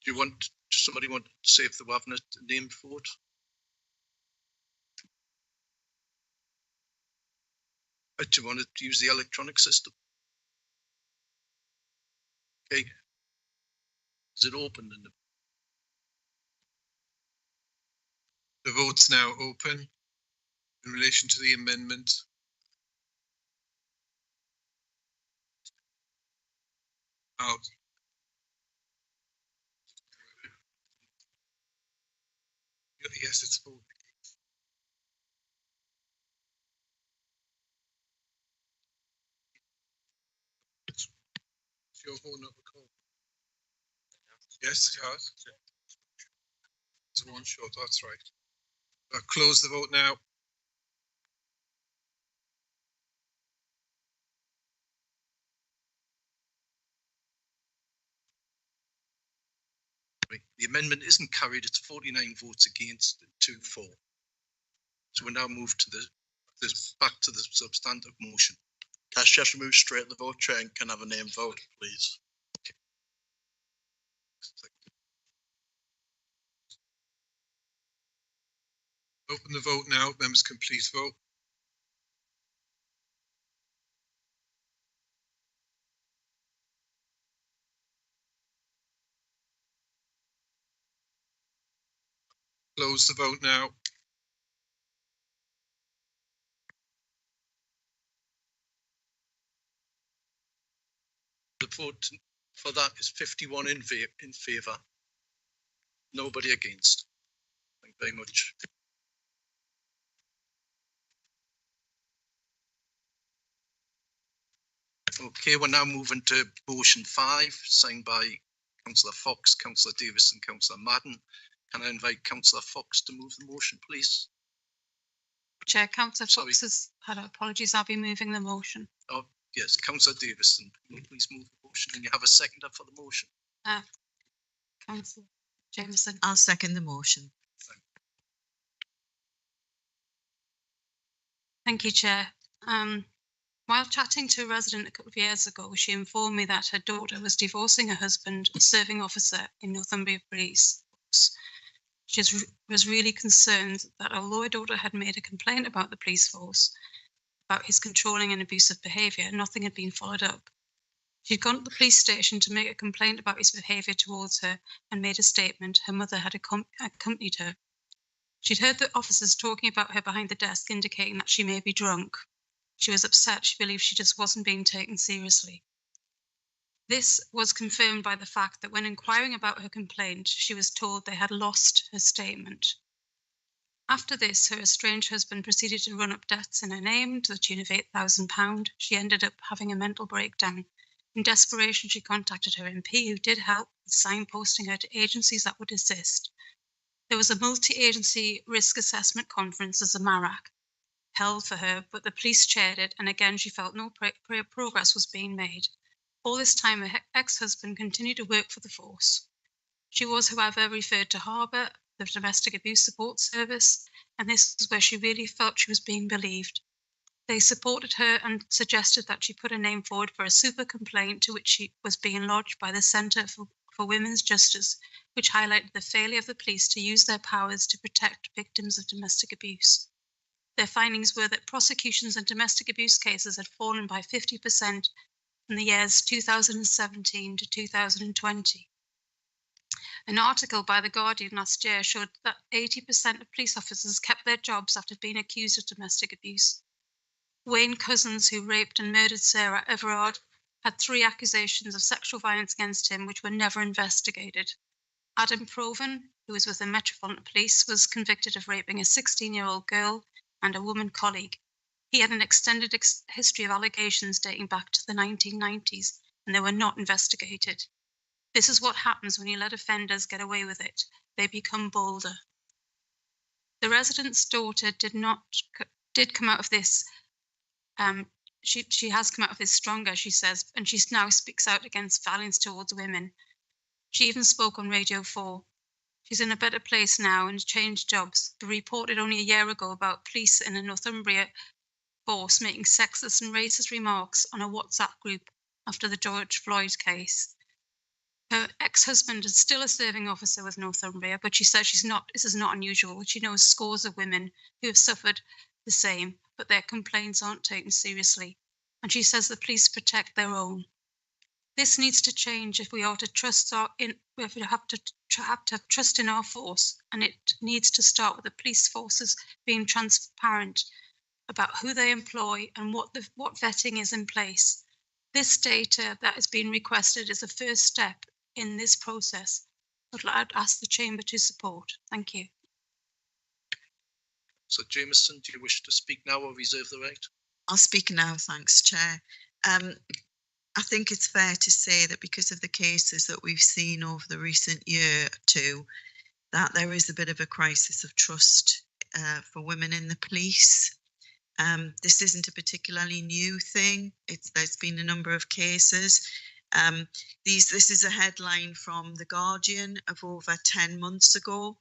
Speaker 1: Do you want, does somebody want to say if they were having a named vote? Do you want to use the electronic system? Okay. Is it open?
Speaker 11: The vote's now open in relation to the amendment. Out. Yes, it's full. It's your vote, not the call. Yes, it has. It's one shot, that's right. I'll close the vote now.
Speaker 1: The amendment isn't carried. It's 49 votes against and 2 for. So we now move to back to the substantive motion.
Speaker 3: Cash Cheshire move straight to the vote, Chair, and can have a name vote, please.
Speaker 1: Okay.
Speaker 11: Open the vote now. Members can please vote. Close the vote now.
Speaker 1: The vote for that is 51 in favour. Nobody against. Thank you very much. Okay, we're now moving to motion 5, signed by Councillor Fox, Councillor Davis and Councillor Madden. Can I invite Councillor Fox to move the motion, please?
Speaker 4: Chair, Councillor Fox has had apologies. I'll be moving the motion.
Speaker 1: Oh, yes, Councillor Davison, please move the motion, and you have a seconder for the motion.
Speaker 4: Councillor Jameson.
Speaker 12: I'll second the motion.
Speaker 4: Thank you, Chair. While chatting to a resident a couple of years ago, she informed me that her daughter was divorcing her husband, a serving officer in Northumbria Police. She was really concerned that although her daughter had made a complaint about the police force, about his controlling and abusive behaviour, nothing had been followed up. She'd gone to the police station to make a complaint about his behaviour towards her and made a statement. Her mother had accompanied her. She'd heard the officers talking about her behind the desk, indicating that she may be drunk. She was upset. She believed she just wasn't being taken seriously. This was confirmed by the fact that when inquiring about her complaint, she was told they had lost her statement. After this, her estranged husband proceeded to run up debts in her name to the tune of £8,000. She ended up having a mental breakdown. In desperation, she contacted her MP, who did help with signposting her to agencies that would assist. There was a multi-agency risk assessment conference as a MARAC held for her, but the police chaired it, and again she felt no progress was being made. All this time, her ex-husband continued to work for the force. She was, however, referred to Harbour, the Domestic Abuse Support Service, and this is where she really felt she was being believed. They supported her and suggested that she put her name forward for a super complaint, to which she was being lodged by the Centre for Women's Justice, which highlighted the failure of the police to use their powers to protect victims of domestic abuse. Their findings were that prosecutions in domestic abuse cases had fallen by 50% in the years 2017 to 2020. An article by The Guardian last year showed that 80% of police officers kept their jobs after being accused of domestic abuse. Wayne Cousins, who raped and murdered Sarah Everard, had 3 accusations of sexual violence against him, which were never investigated. Adam Proven, who was with the Metropolitan Police, was convicted of raping a 16-year-old girl and a woman colleague. He had an extended history of allegations dating back to the 1990s, and they were not investigated. This is what happens when you let offenders get away with it. They become bolder. The resident's daughter did come out of this she has come out of this stronger, she says, and she now speaks out against violence towards women. She even spoke on Radio 4. She's in a better place now and changed jobs. They reported only a year ago about police in a Northumbria force making sexist and racist remarks on a WhatsApp group after the George Floyd case. Her ex-husband is still a serving officer with Northumbria, but she says this is not unusual. She knows scores of women who have suffered the same, but their complaints aren't taken seriously. And she says the police protect their own. This needs to change if we are to trust if we have to have trust in our force, and it needs to start with the police forces being transparent about who they employ and what vetting is in place. This data that is being requested is a first step in this process. I'd ask the Chamber to support. Thank you.
Speaker 1: So Jameson, do you wish to speak now or reserve the right?
Speaker 12: I'll speak now, thanks, Chair. I think it's fair to say that because of the cases that we've seen over the recent year or two, that there is a bit of a crisis of trust for women in the police. This isn't a particularly new thing. There's been a number of cases. This is a headline from The Guardian of over 10 months ago,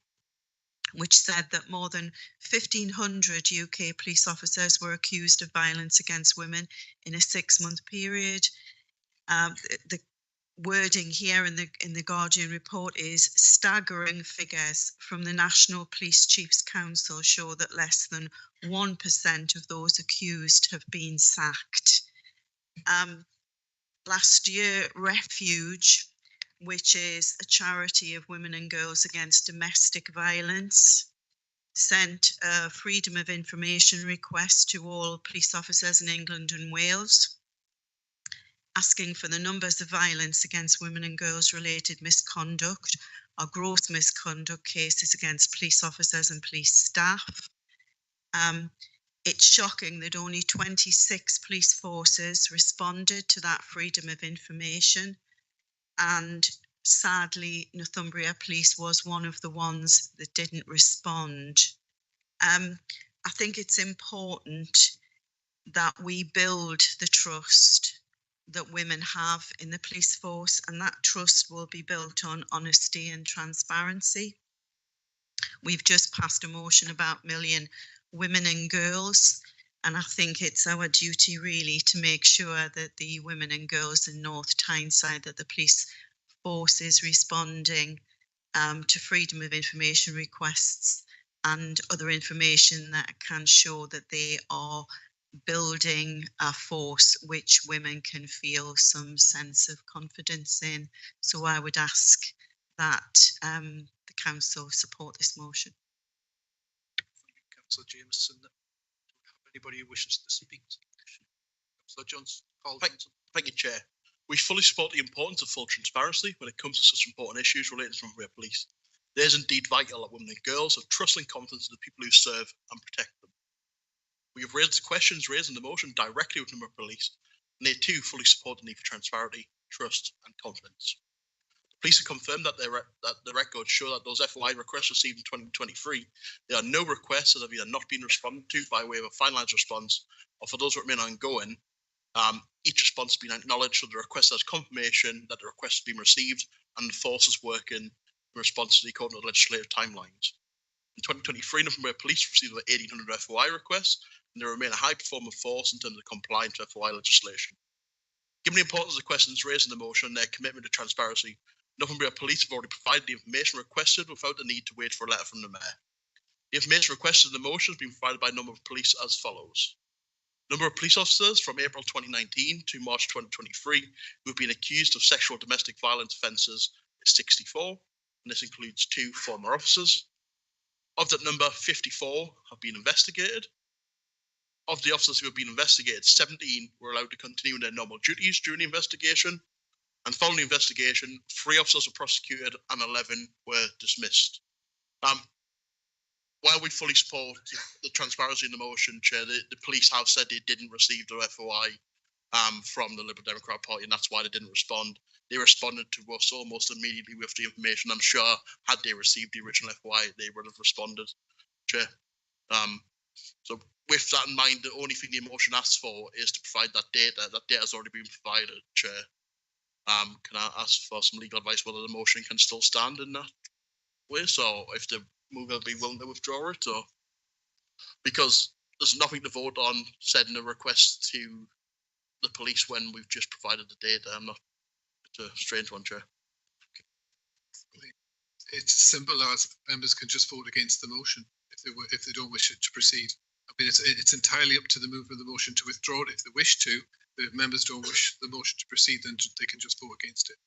Speaker 12: which said that more than 1,500 UK police officers were accused of violence against women in a 6-month period. The wording here in the Guardian report is staggering figures from the National Police Chiefs Council show that less than 1% of those accused have been sacked. Last year, Refuge, which is a charity of women and girls against domestic violence, sent a Freedom of Information request to all police officers in England and Wales, asking for the numbers of violence against women and girls related misconduct or gross misconduct cases against police officers and police staff. It's shocking that only 26 police forces responded to that Freedom of Information, and sadly Northumbria Police was one of the ones that didn't respond. I think it's important that we build the trust that women have in the police force, and that trust will be built on honesty and transparency. We've just passed a motion about million women and girls, and I think it's our duty really to make sure that the women and girls in North Tyneside, that the police force is responding to Freedom of Information requests and other information that can show that they are building a force which women can feel some sense of confidence in. So I would ask that the council support this motion.
Speaker 1: Councillor Jameson, do we have anybody who wishes to speak to the motion? Councillor Johnson.
Speaker 3: Thank you, Chair. We fully support the importance of full transparency when it comes to such important issues related to Northumbria Police. It is indeed vital that women and girls have trust and confidence in the people who serve and protect them. We have raised questions raised in the motion directly with Northumbria Police, and they too fully support the need for transparency, trust and confidence. The police have confirmed that the records show that those FOI requests received in 2023, there are no requests that have either not been responded to by way of a finalised response, or for those that remain ongoing, each response has been acknowledged, so the request has confirmation that the request has been received and the force is working in response to the according to legislative timelines. In 2023, Northumbria Police received over 1,800 FOI requests, and they remain a high-performing force in terms of compliance with FOI legislation. Given the importance of the questions raised in the motion and their commitment to transparency, Northumbria Police have already provided the information requested without the need to wait for a letter from the Mayor. The information requested in the motion has been provided by a number of police as follows. Number of police officers from April 2019 to March 2023 who have been accused of sexual domestic violence offences is 64, and this includes 2 former officers. Of that number, 54 have been investigated. Of the officers who have been investigated, 17 were allowed to continue their normal duties during the investigation, and following the investigation, 3 officers were prosecuted and 11 were dismissed. While we fully support the transparency in the motion, Chair, the police have said they didn't receive their FOI from the Liberal Democrat Party, and that's why they didn't respond. They responded to us almost immediately with the information. I'm sure had they received the original FOI, they would have responded, Chair. So with that in mind, the only thing the motion asks for is to provide that data. That data has already been provided, Chair. Can I ask for some legal advice whether the motion can still stand in that way? So if the mover be willing to withdraw it, or because there's nothing to vote on sending a request to the police when we've just provided the data. It's a strange one, Chair.
Speaker 11: It's simple as members can just vote against the motion if they don't wish it to proceed. I mean, it's entirely up to the mover of the motion to withdraw it if they wish to. But if members don't wish the motion to proceed, then they can just vote against it.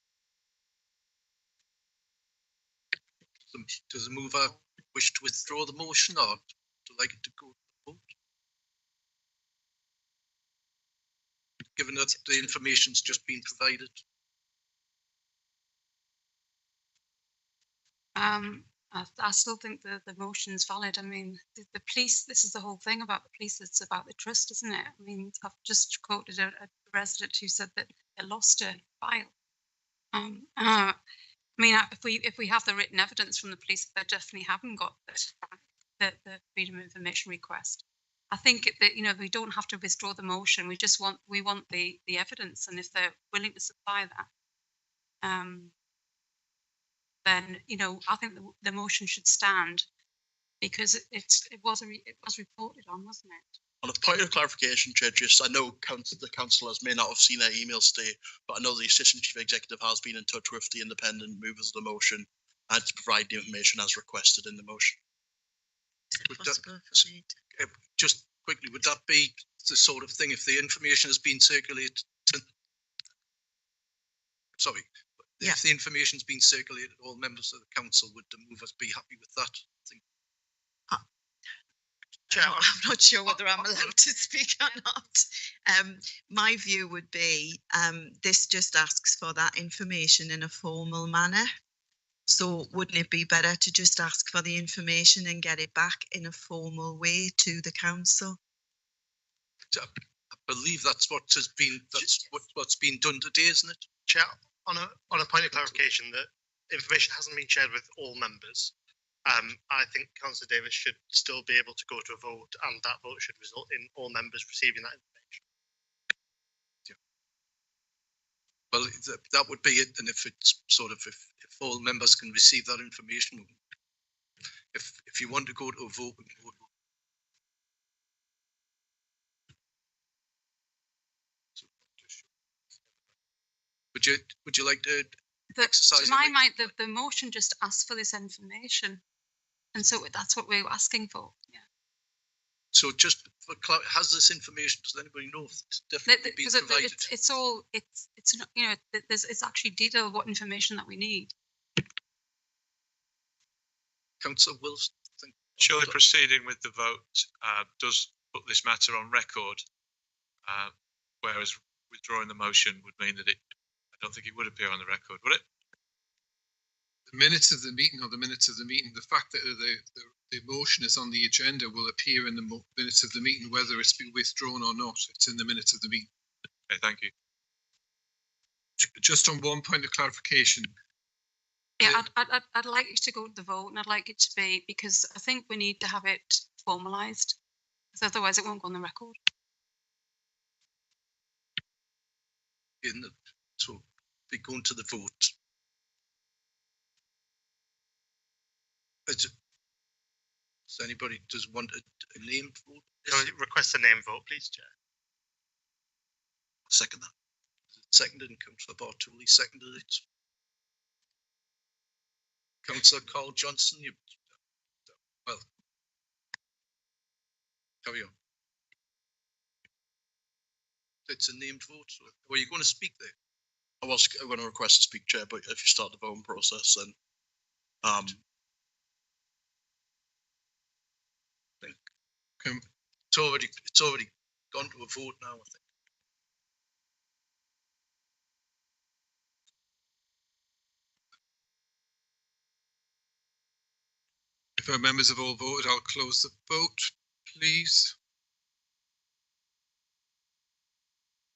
Speaker 1: Does the mover wish to withdraw the motion, or to like it to go to the vote? Given that the information's just been provided.
Speaker 4: I still think the motion's valid. I mean, the police, this is the whole thing about the police. It's about the trust, isn't it? I mean, I've just quoted a resident who said that they lost a file. I mean, if we have the written evidence from the police, they definitely haven't got the freedom of information request. I think that, you know, we don't have to withdraw the motion. We want the evidence, and if they're willing to supply that, then, you know, I think the motion should stand because it was reported on, wasn't it?
Speaker 3: On a point of clarification, Chair, just I know the councillors may not have seen their emails today, but I know the Assistant Chief Executive has been in touch with the independent movers of the motion and to provide the information as requested in the motion.
Speaker 1: Just quickly, would that be the sort of thing if the information has been circulated? If the information's been circulated, all members of the council, would the movers be happy with that?
Speaker 12: Chair, I'm not sure whether I'm allowed to speak or not. My view would be this just asks for that information in a formal manner. So wouldn't it be better to just ask for the information and get it back in a formal way to the council?
Speaker 1: I believe that's what's been done today, isn't it?
Speaker 14: Chair, on a point of clarification, that information hasn't been shared with all members. I think Councillor Davis should still be able to go to a vote, and that vote should result in all members receiving that information.
Speaker 1: Well, that would be it. And if it's sort of, if all members can receive that information, if you want to go to a vote, we can go to a vote. Would you like to exercise?
Speaker 4: To my mind, the motion just asks for this information, and so that's what we're asking for. Yeah.
Speaker 1: So just for has this information? Does anybody know if it's definitely been provided?
Speaker 4: It's not, you know, it's actually detailed what information that we need.
Speaker 1: Councillor Wilson.
Speaker 13: Surely proceeding with the vote does put this matter on record, whereas withdrawing the motion would mean that I don't think it would appear on the record, would it?
Speaker 11: The minutes of the meeting are the minutes of the meeting. The fact that the motion is on the agenda will appear in the minutes of the meeting, whether it's been withdrawn or not. It's in the minutes of the meeting.
Speaker 13: Okay, thank you.
Speaker 11: Just on one point of clarification.
Speaker 4: Yeah, I'd like it to go to the vote, and I'd like it to be, because I think we need to have it formalised, because otherwise it won't go on the record.
Speaker 1: So be going to the vote. Does anybody want a name vote?
Speaker 14: Request a name vote, please, Chair.
Speaker 1: Second that. Seconded, and Councillor Bartoli seconded it. Councillor Carl Johnson, well, carry on. It's a named vote. So were you going to speak there?
Speaker 3: I was going to request to speak, Chair, but if you start the voting process, then
Speaker 1: it's already gone to a vote now, I think.
Speaker 11: If our members have all voted, I'll close the vote, please.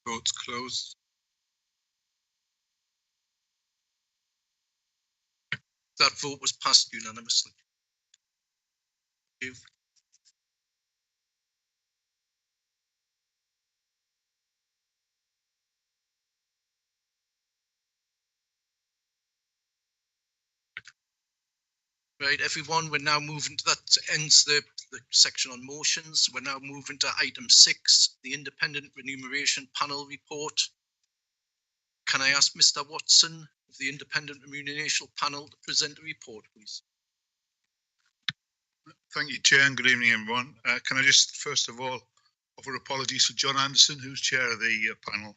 Speaker 11: Vote's closed.
Speaker 1: That vote was passed unanimously. Thank you. Right, everyone, we're now moving to that ends the section on motions. We're now moving to item 6, the independent remuneration panel report. Can I ask Mr. Watson of the independent remuneration panel to present a report, please?
Speaker 8: Thank you, Chair, and good evening, everyone. Can I just, first of all, offer apologies for John Anderson, who's chair of the panel,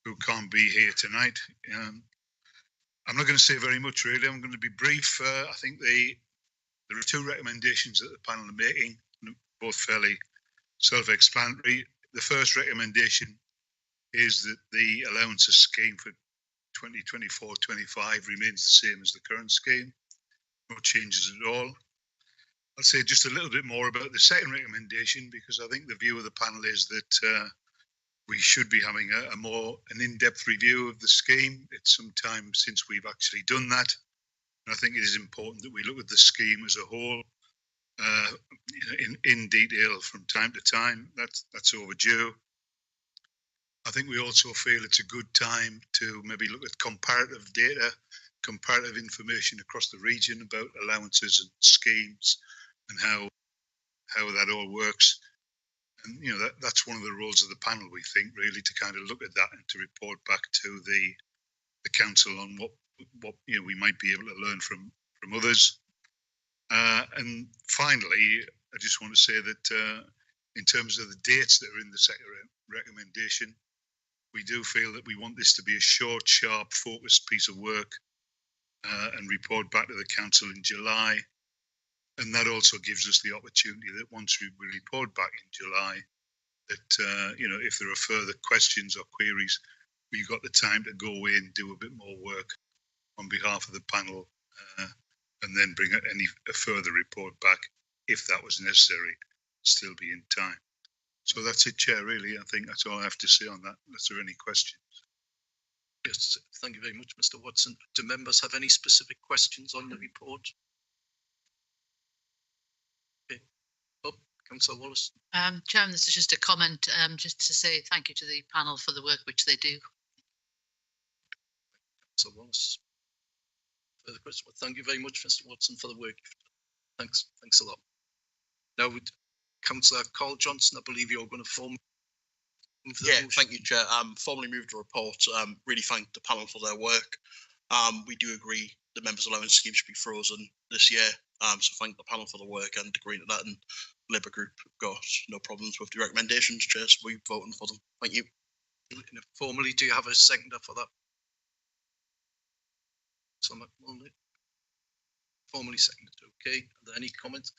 Speaker 8: who can't be here tonight. I'm not going to say very much, really. I'm going to be brief. I think there are 2 recommendations that the panel are making, both fairly self-explanatory. The first recommendation is that the allowances scheme for 2024-25 remains the same as the current scheme. No changes at all. I'll say just a little bit more about the second recommendation, because I think the view of the panel is that we should be having an in-depth review of the scheme. It's some time since we've actually done that. And I think it is important that we look at the scheme as a whole in detail from time to time. That's overdue. I think we also feel it's a good time to maybe look at comparative data, comparative information across the region about allowances and schemes and how that all works. And that's one of the roles of the panel, we think, really, to kind of look at that and to report back to the council on what we might be able to learn from others. And finally, I just want to say that in terms of the dates that are in the second recommendation, we do feel that we want this to be a short, sharp, focused piece of work and report back to the council in July. And that also gives us the opportunity that once we report back in July, that if there are further questions or queries, we've got the time to go away and do a bit more work on behalf of the panel, and then bring a further report back if that was necessary, still be in time. So that's it, Chair, really. I think that's all I have to say on that, unless there are any questions.
Speaker 1: Yes, thank you very much, Mr. Watson. Do members have any specific questions on the report? Okay. Oh, Councillor Wallace.
Speaker 5: Chairman, this is just a comment, just to say thank you to the panel for the work which they do.
Speaker 1: Councillor Wallace. Further question? Well, thank you very much, Mr. Watson, for the work. Thanks a lot. Now, Councillor Carl Johnson, I believe you're going to
Speaker 3: Yeah, thank you, Chair. Formally move the report. Really thank the panel for their work. We do agree the members' allowance scheme should be frozen this year. So thank the panel for the work and agreeing to that. And Labour Group got no problems with the recommendations, Chair, so we're voting for them. Thank you.
Speaker 1: Formally, do you have a seconder for that? Formally seconded. Okay. Are there any comments?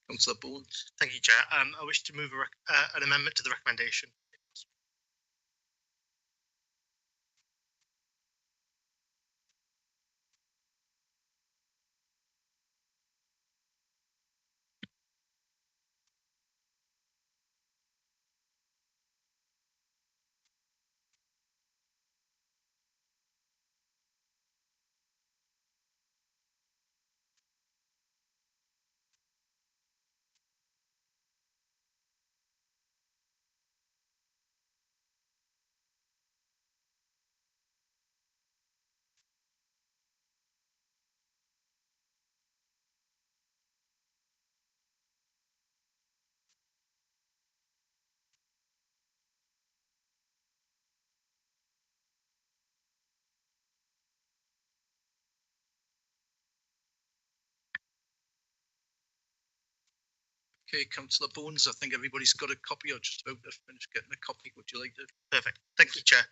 Speaker 1: Councillor Bones.
Speaker 14: Thank you, Chair. I wish to move an amendment to the recommendation.
Speaker 1: Okay, Councillor Bones, I think everybody's got a copy or just about to finish getting a copy. Would you like to?
Speaker 14: Perfect. Thank you, Chair.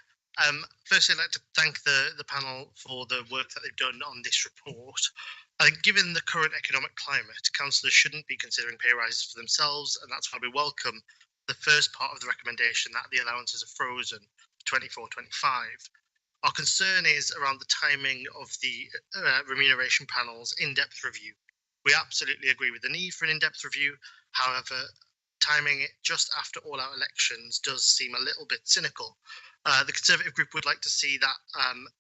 Speaker 14: Firstly, I'd like to thank the panel for the work that they've done on this report. I think given the current economic climate, councillors shouldn't be considering pay rises for themselves, and that's why we welcome the first part of the recommendation that the allowances are frozen for 24-25. Our concern is around the timing of the remuneration panel's in-depth review. We absolutely agree with the need for an in-depth review. However, timing it just after all our elections does seem a little bit cynical. The Conservative group would like to see that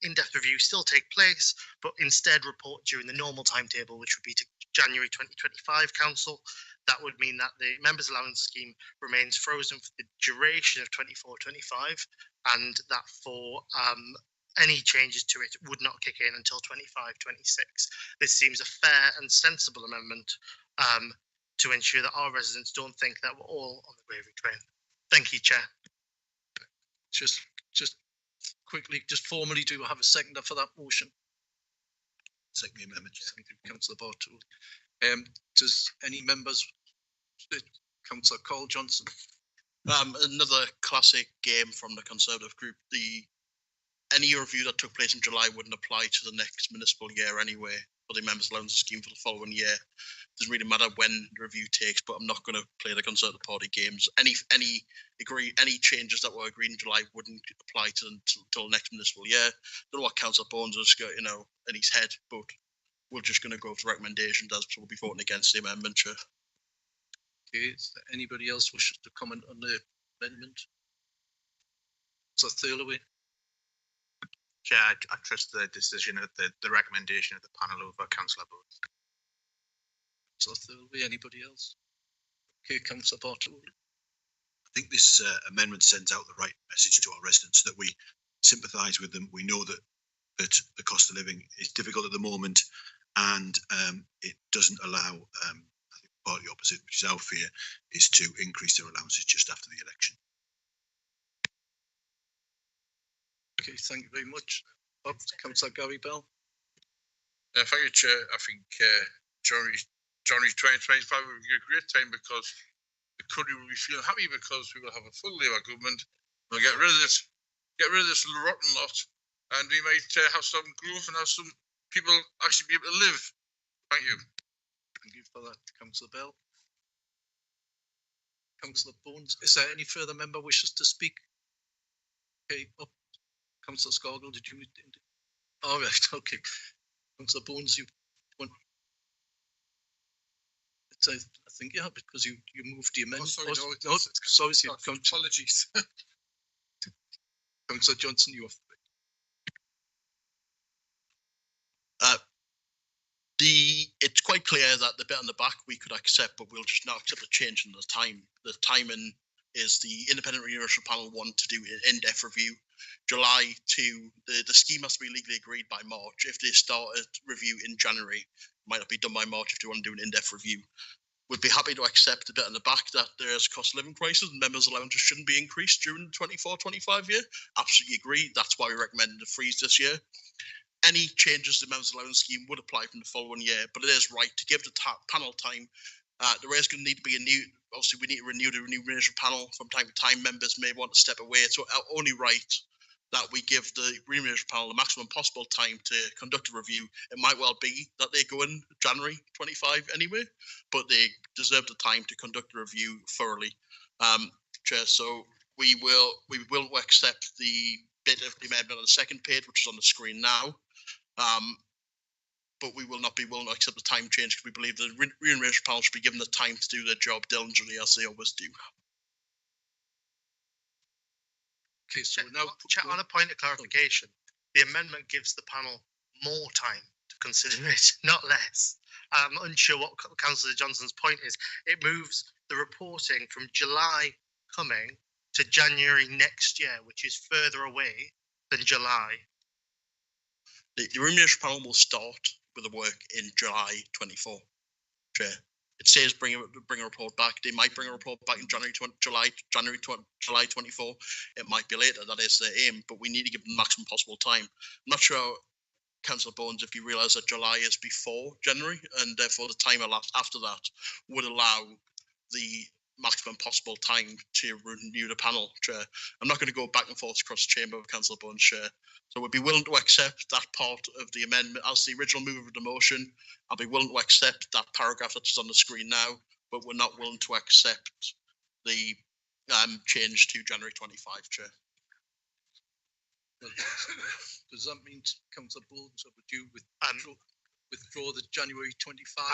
Speaker 14: in-depth review still take place, but instead report during the normal timetable, which would be to January 2025 Council. That would mean that the members' allowance scheme remains frozen for the duration of 24-25, and that for any changes to it would not kick in until 25-26. This seems a fair and sensible amendment to ensure that our residents don't think that we're all on the gravy train. Thank you, Chair.
Speaker 1: Just quickly, just formally, do I have a seconder for that motion?
Speaker 16: Second the amendment.
Speaker 1: Thank you, Councillor Bartle. Does any members, Councillor Cole Johnson?
Speaker 3: Another classic game from the Conservative group. Any review that took place in July wouldn't apply to the next municipal year anyway, for the members' allowance scheme for the following year. Doesn't really matter when the review takes, but I'm not going to play the Conservative Party games. Any changes that were agreed in July wouldn't apply to until next municipal year. Don't know what Councillor Bones has got, in his head, but we're just going to go with the recommendations as we'll be voting against the amendment. Chair.
Speaker 1: Okay, is there anybody else wishes to comment on the amendment? So Thurloway.
Speaker 10: Chair, I trust the decision of the recommendation of the panel over Councillor Bones.
Speaker 1: So Thurloway, anybody else? Okay, Councillor Bartle.
Speaker 16: I think this amendment sends out the right message to our residents that we sympathise with them. We know that the cost of living is difficult at the moment, and it doesn't allow, I think part of the opposite, which is our fear, is to increase their allowances just after the election.
Speaker 1: Okay, thank you very much. Councillor Gary Bell.
Speaker 9: Thank you, Chair. I think January 2025 will be a great time because the country will be feeling happy because we will have a full Labour government. We'll get rid of this rotten lot, and we might have some growth and have some people actually be able to live. Thank you.
Speaker 1: Thank you for that, Councillor Bell. Councillor Bones, is there any further member wishes to speak? Okay, Councillor Scargill, did you? All right, okay. Councillor Bones, you want? I think yeah, because you moved the amendment.
Speaker 11: Oh, sorry,
Speaker 1: sorry,
Speaker 11: apologies.
Speaker 1: Councillor Johnson, you have.
Speaker 3: It's quite clear that the bit on the back we could accept, but we'll just not accept the change in the time. The timing is the independent remuneration panel want to do an in-depth review. July to the scheme has to be legally agreed by March. If they start a review in January, it might not be done by March if they want to do an in-depth review. We'd be happy to accept a bit on the back that there's a cost of living crisis and members' allowances shouldn't be increased during the 24-25 year. Absolutely agree. That's why we recommended a freeze this year. Any changes to the members' allowance scheme would apply from the following year, but it is right to give the panel time. There is going to need to be obviously we need to renew the remuneration panel from time to time. Members may want to step away. It's only right that we give the remuneration panel the maximum possible time to conduct a review. It might well be that they go in January 25 anyway, but they deserve the time to conduct the review thoroughly. Chair, so we will accept the bit of the amendment on the second page, which is on the screen now. But we will not be willing to accept the time change because we believe the remuneration panel should be given the time to do their job diligently as they always do.
Speaker 1: Okay, so now
Speaker 14: on a point of clarification, the amendment gives the panel more time to consider it, not less. I'm unsure what Councillor Johnson's point is. It moves the reporting from July coming to January next year, which is further away than July.
Speaker 3: The remuneration panel will start with the work in July 24. Chair. It says bring a report back. They might bring a report back in July 24. It might be later. That is their aim, but we need to give them maximum possible time. I'm not sure, Councillor Bones, if you realise that July is before January, and therefore the time elapsed after that would allow the maximum possible time to renew the panel. Chair. I'm not going to go back and forth across the chamber with Councillor Bones, Chair. So we'd be willing to accept that part of the amendment as the original mover of the motion. I'll be willing to accept that paragraph that's on the screen now, but we're not willing to accept the change to January 25, Chair.
Speaker 1: Does that mean, Councillor Bones, would you withdraw the January 25?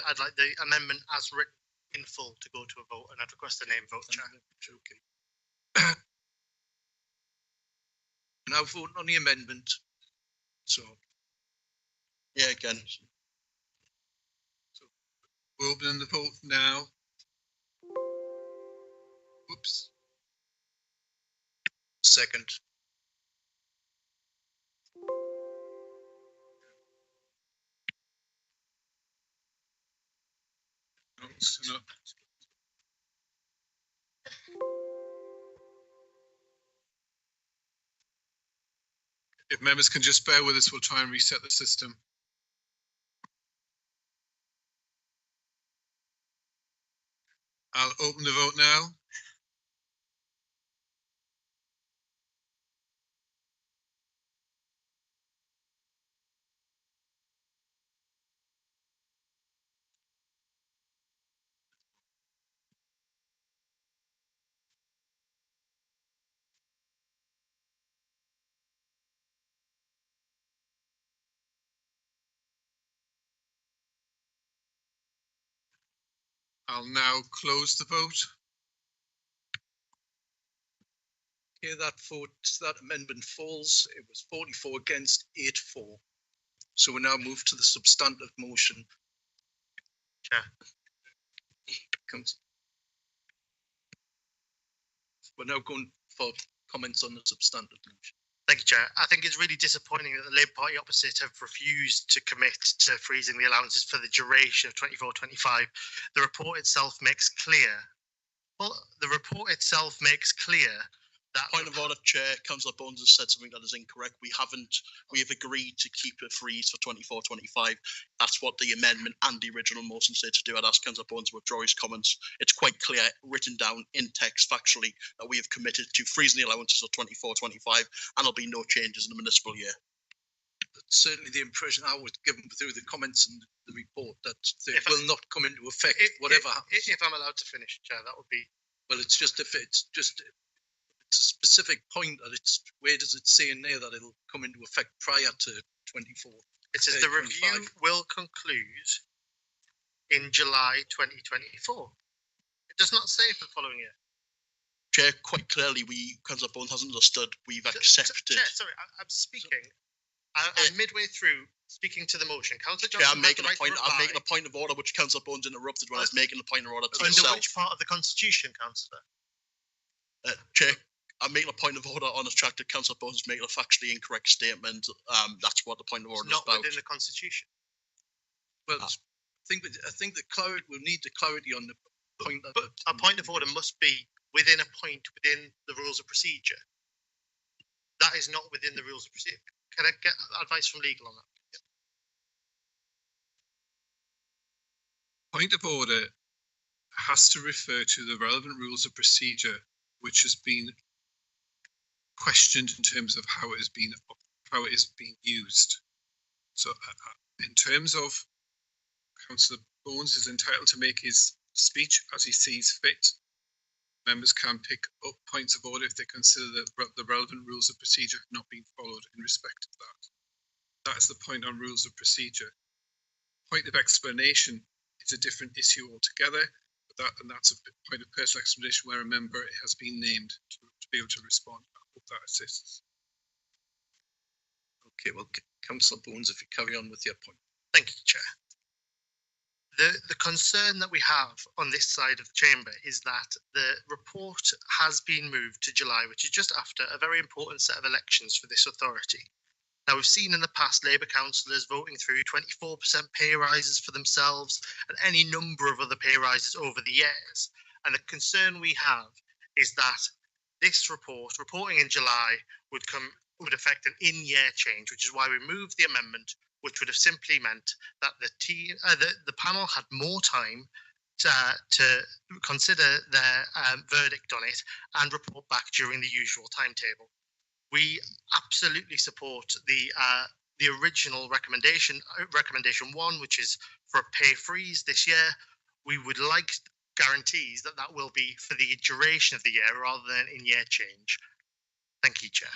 Speaker 14: I'd like the amendment as written in full to go to a vote, and I'd request a name vote, Chair.
Speaker 1: Okay. Now voting on the amendment. So,
Speaker 3: yeah, again.
Speaker 11: So we're opening the vote now. Oops.
Speaker 1: Second.
Speaker 11: If members can just bear with us, we'll try and reset the system. I'll open the vote now. I'll now close the vote.
Speaker 1: Okay, that amendment falls. It was 44 against, 8 for. So we now move to the substantive motion.
Speaker 14: Chair.
Speaker 1: We're now going for comments on the substantive motion.
Speaker 14: Thank you, Chair. I think it's really disappointing that the Labour Party opposite have refused to commit to freezing the allowances for the duration of 24-25. The report itself makes clear. Well, the report itself makes clear that.
Speaker 3: Point of order, Chair. Councillor Bones has said something that is incorrect. We have agreed to keep a freeze for 24-25. That's what the amendment and the original motion said to do. I'd ask Councillor Bones to withdraw his comments. It's quite clear, written down in text factually, that we have committed to freezing the allowances of 24-25, and there'll be no changes in the municipal year.
Speaker 1: That's certainly the impression I was given through the comments and the report, that they will not come into effect, whatever happens.
Speaker 14: If I'm allowed to finish, Chair, that would be.
Speaker 1: Well, it's just if it's a specific point that it's, where does it say in there that it'll come into effect prior to 24?
Speaker 14: It says the review will conclude in July 2024. It does not say for the following year.
Speaker 3: Chair, quite clearly, Councillor Bones hasn't understood. We've accepted.
Speaker 14: Chair, sorry, I'm speaking. I'm midway through speaking to the motion. Councillor Johnson,
Speaker 3: I'm making a point of order, which Councillor Bones interrupted when I was making the point of order to
Speaker 14: under
Speaker 3: yourself.
Speaker 14: Which part of the Constitution, Councillor?
Speaker 3: Chair, I'm making a point of order on the track that Councillor Bones is making a factually incorrect statement. That's what the point of order is about.
Speaker 14: Not within the Constitution.
Speaker 1: Well, I think the clarity, we'll need the clarity on the point.
Speaker 14: But a point of order must be within a point within the rules of procedure. That is not within the rules of procedure. Can I get advice from legal on that?
Speaker 11: Point of order has to refer to the relevant rules of procedure, which has been questioned in terms of how it is being used. So in terms of Councillor Bones is entitled to make his speech as he sees fit. Members can pick up points of order if they consider that the relevant rules of procedure have not been followed in respect of that. That is the point on rules of procedure. Point of explanation is a different issue altogether, and that's a point of personal explanation where a member has been named to be able to respond. I hope that assists.
Speaker 1: Okay, well, Councillor Bones, if you carry on with your point.
Speaker 14: Thank you, Chair. The concern that we have on this side of the chamber is that the report has been moved to July, which is just after a very important set of elections for this authority. Now, we've seen in the past Labour councillors voting through 24% pay rises for themselves and any number of other pay rises over the years. And the concern we have is that this reporting in July, would affect an in-year change, which is why we moved the amendment, which would have simply meant that the panel had more time to consider their verdict on it and report back during the usual timetable. We absolutely support the original recommendation 1, which is for a pay freeze this year. We would like guarantees that that will be for the duration of the year rather than in-year change. Thank you, Chair.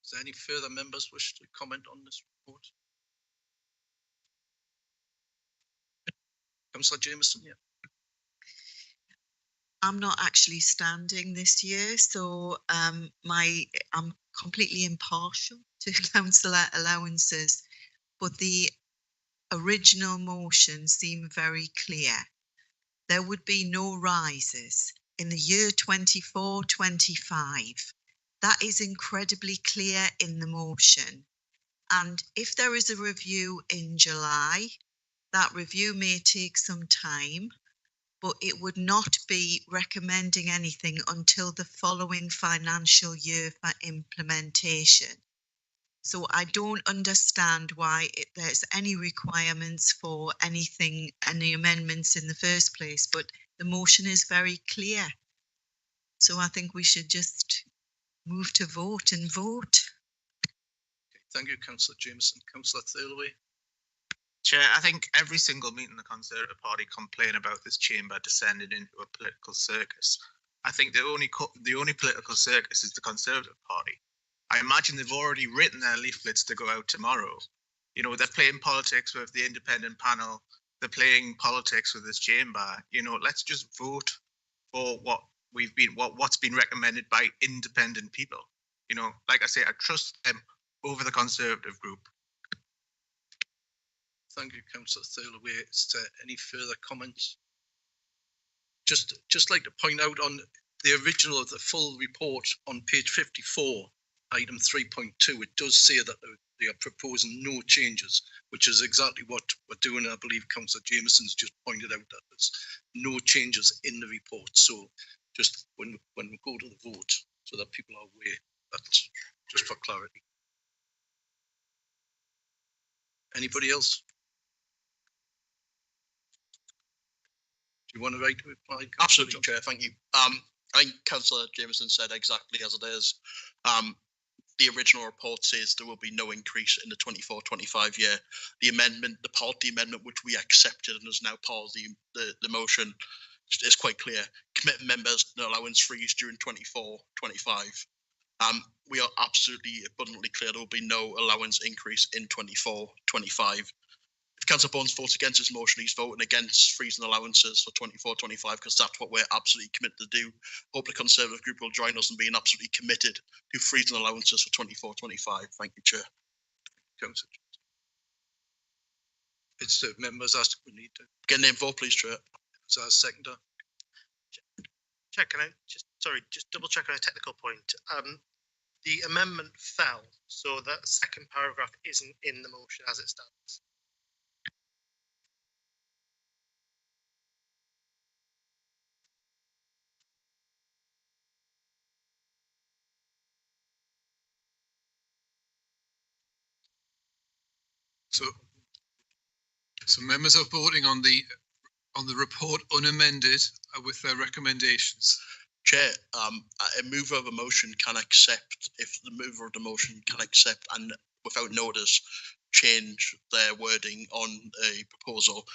Speaker 1: Is there any further members wish to comment on this report? Councillor Jameson, yeah.
Speaker 12: I'm not actually standing this year, so I'm completely impartial to councillor allowances, but the original motion seemed very clear. There would be no rises in the year 24-25. That is incredibly clear in the motion. And if there is a review in July, that review may take some time, but it would not be recommending anything until the following financial year for implementation. So I don't understand why there's any requirements for anything, any amendments in the first place, but the motion is very clear. So I think we should just move to vote and vote.
Speaker 1: Thank you, Councillor Jameson. Councillor Thirlway.
Speaker 10: Chair, I think every single meeting the Conservative Party complain about this chamber descending into a political circus. I think the only political circus is the Conservative Party. I imagine they've already written their leaflets to go out tomorrow. You know, they're playing politics with the independent panel. They're playing politics with this chamber. You know, let's just vote for what's been recommended by independent people. You know, like I say, I trust them over the Conservative group.
Speaker 1: Thank you, Councillor Thirlway. Is there any further comments? Just like to point out on the original of the full report on page 54, item 3.2, it does say that they are proposing no changes, which is exactly what we're doing. I believe Councillor Jameson's just pointed out that there's no changes in the report. So just when we go to the vote, so that people are aware, that's just for clarity. Anybody else? Do you want to write to reply?
Speaker 3: Absolutely, Chair. Thank you. I think Councillor Jameson said exactly as it is. The original report says there will be no increase in the 24-25 year. The amendment, the party amendment, which we accepted and is now part of the motion, is quite clear. Committed members, no allowance freeze during 24-25. We are absolutely abundantly clear there will be no allowance increase in 24-25. If Councillor Bones votes against this motion, he's voting against freezing allowances for 24-25 because that's what we're absolutely committed to do. Hope the Conservative group will join us in being absolutely committed to freezing allowances for 24-25. Thank you, Chair.
Speaker 1: Councillor. It's the members asked we need to
Speaker 3: get a name vote, please, Chair.
Speaker 1: Is that a seconder?
Speaker 14: Chair, can I just double check on a technical point? The amendment fell, so that second paragraph isn't in the motion as it stands.
Speaker 11: So members are voting on the report unamended with their recommendations.
Speaker 3: Chair, a mover of a motion can accept, if the mover of the motion can accept and without notice change their wording on a proposal.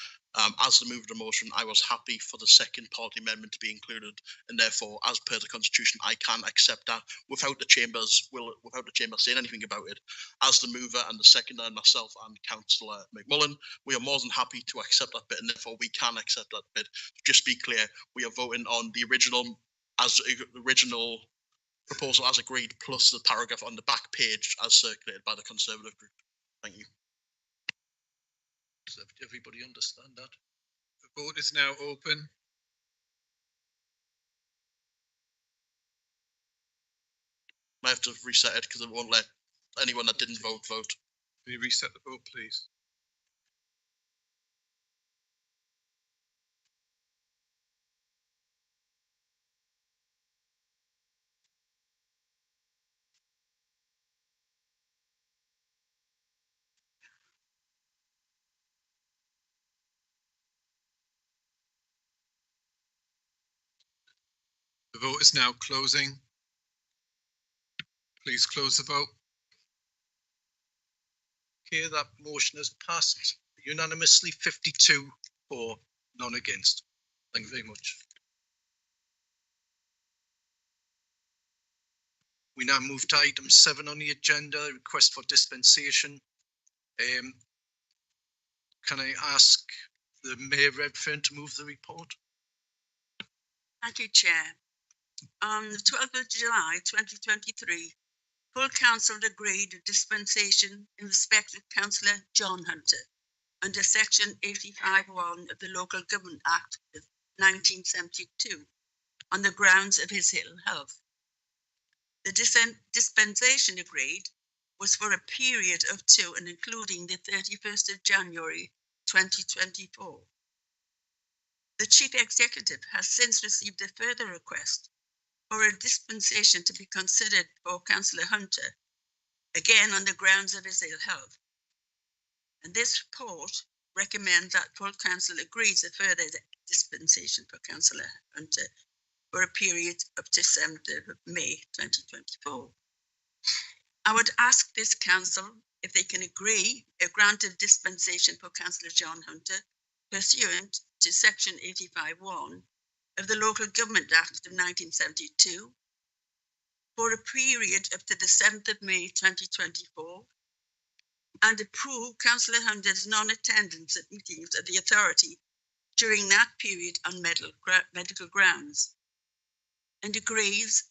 Speaker 3: As the mover of the motion, I was happy for the second party amendment to be included, and therefore, as per the Constitution, I can accept that without the chamber saying anything about it. As the mover and the seconder, and myself and Councillor McMullen, we are more than happy to accept that bit, and therefore we can accept that bit. Just be clear, we are voting on the original proposal as agreed, plus the paragraph on the back page as circulated by the Conservative group. Thank you.
Speaker 1: Does everybody understand that?
Speaker 11: The vote is now open.
Speaker 3: I have to reset it because it won't let anyone that didn't vote.
Speaker 11: Can you reset the vote, please? The vote is now closing. Please close the vote.
Speaker 1: Okay, that motion has passed unanimously, 52 for, none against. Thank you very much. We now move to item 7 on the agenda, request for dispensation. Can I ask the Mayor Redfern to move the report?
Speaker 17: Thank you, Chair. On the 12th of July 2023, full council agreed a dispensation in respect of Councillor John Hunter under Section 85(1) of the Local Government Act of 1972 on the grounds of his ill health. The dispensation agreed was for a period up to and including the 31st of January 2024. The Chief Executive has since received a further request for a dispensation to be considered for Councillor Hunter, again on the grounds of his ill health. And this report recommends that full council agrees a further dispensation for Councillor Hunter for a period up to 7th of May 2024. I would ask this council if they can agree a grant of dispensation for Councillor John Hunter pursuant to section 85(1) of the Local Government Act of 1972 for a period up to the 7th of May 2024 and approve Councillor Hunter's non-attendance at meetings of the authority during that period on medical grounds, and agrees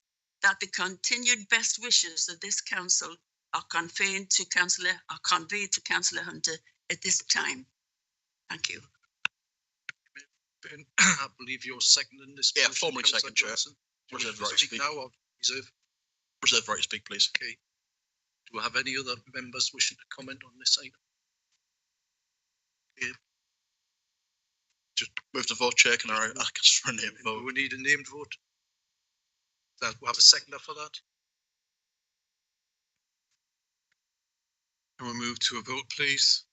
Speaker 17: that the continued best wishes of this council are conveyed to Councillor Hunter at this time. Thank you.
Speaker 1: Ben, I believe you're seconding this.
Speaker 3: Yeah,
Speaker 1: motion,
Speaker 3: formally
Speaker 1: Councillor
Speaker 3: second, Chair.
Speaker 1: Johnson. Do you
Speaker 3: Reserve
Speaker 1: wish
Speaker 3: right
Speaker 1: to
Speaker 3: to
Speaker 1: speak
Speaker 3: speak.
Speaker 1: now or reserve?
Speaker 3: Reserve right to speak, please.
Speaker 1: Okay. Do I have any other members wishing to comment on this item? Okay.
Speaker 3: Just move to vote, Chair. Can I ask for a name vote?
Speaker 1: We need a named vote. That we'll have a seconder for that.
Speaker 11: Can we move to a vote, please?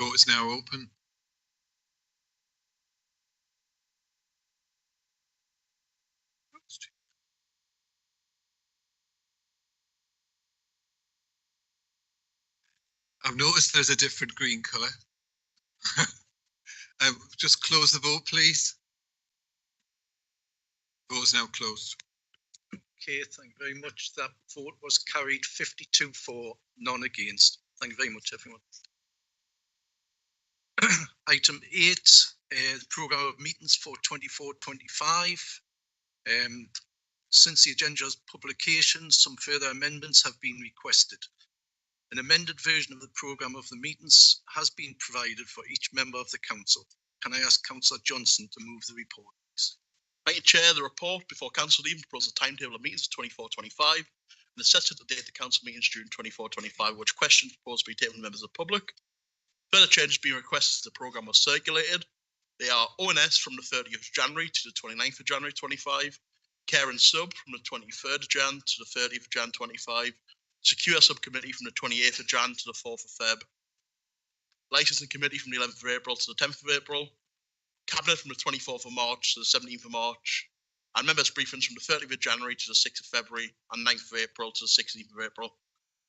Speaker 11: Vote is now open. I've noticed there's a different green colour. Just close the vote, please. Vote is now closed.
Speaker 1: Okay, thank you very much. That vote was carried 52 for, none against. Thank you very much, everyone. Item 8, the programme of meetings for 24-25. Since the agenda's publication, some further amendments have been requested. An amended version of the programme of the meetings has been provided for each member of the council. Can I ask Councillor Johnson to move the report, please?
Speaker 3: Thank you, Chair. The report before council even proposes a timetable of meetings for 24-25 and assesses the date of the council meetings during 24-25, which questions proposed to be taken from members of the public. Further changes being requested as the programme was circulated. They are ONS from the 30th of January to the 29th of January 25, Care and Sub from the 23rd of Jan to the 30th of Jan 25, Secure Subcommittee from the 28th of Jan to the 4th of Feb, Licensing Committee from the 11th of April to the 10th of April, Cabinet from the 24th of March to the 17th of March, and members' briefings from the 30th of January to the 6th of February and 9th of April to the 16th of April.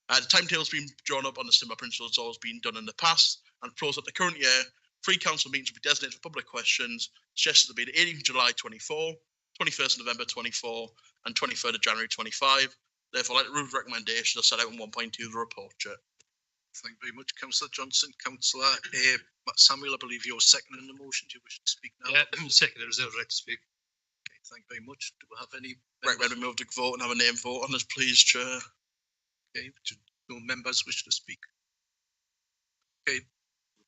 Speaker 3: The timetable's been drawn up on the similar principles always been done in the past, and proposed that the current year, 3 council meetings will be designated for public questions, suggested to be the 18th of July 24, 21st of November 24, and 23rd of January 25. Therefore, like the rules recommendations are set out in 1.2 of the report, Chair.
Speaker 1: Thank you very much, Councillor Johnson. Councillor Samuel, I believe you're seconding the motion. Do you wish to speak now?
Speaker 19: Yeah, second, reserve right to speak.
Speaker 1: Okay, thank you very much. Do we have any?
Speaker 3: Recommend we move to vote and have a name vote on this, please, Chair.
Speaker 1: Okay, do no members wish to speak? Okay,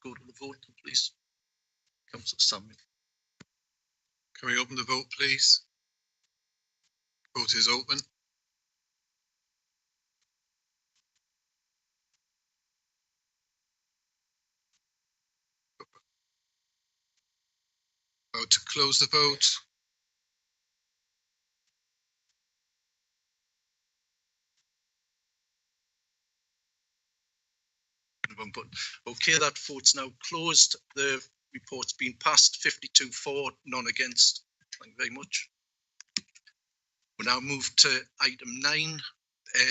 Speaker 1: we'll go to the vote, please. Councillor Samuel.
Speaker 11: Can we open the vote, please? Vote is open. About to close the vote.
Speaker 1: Okay, that vote's now closed. The report's been passed 52 for, none against. Thank you very much. We'll now move to item 9,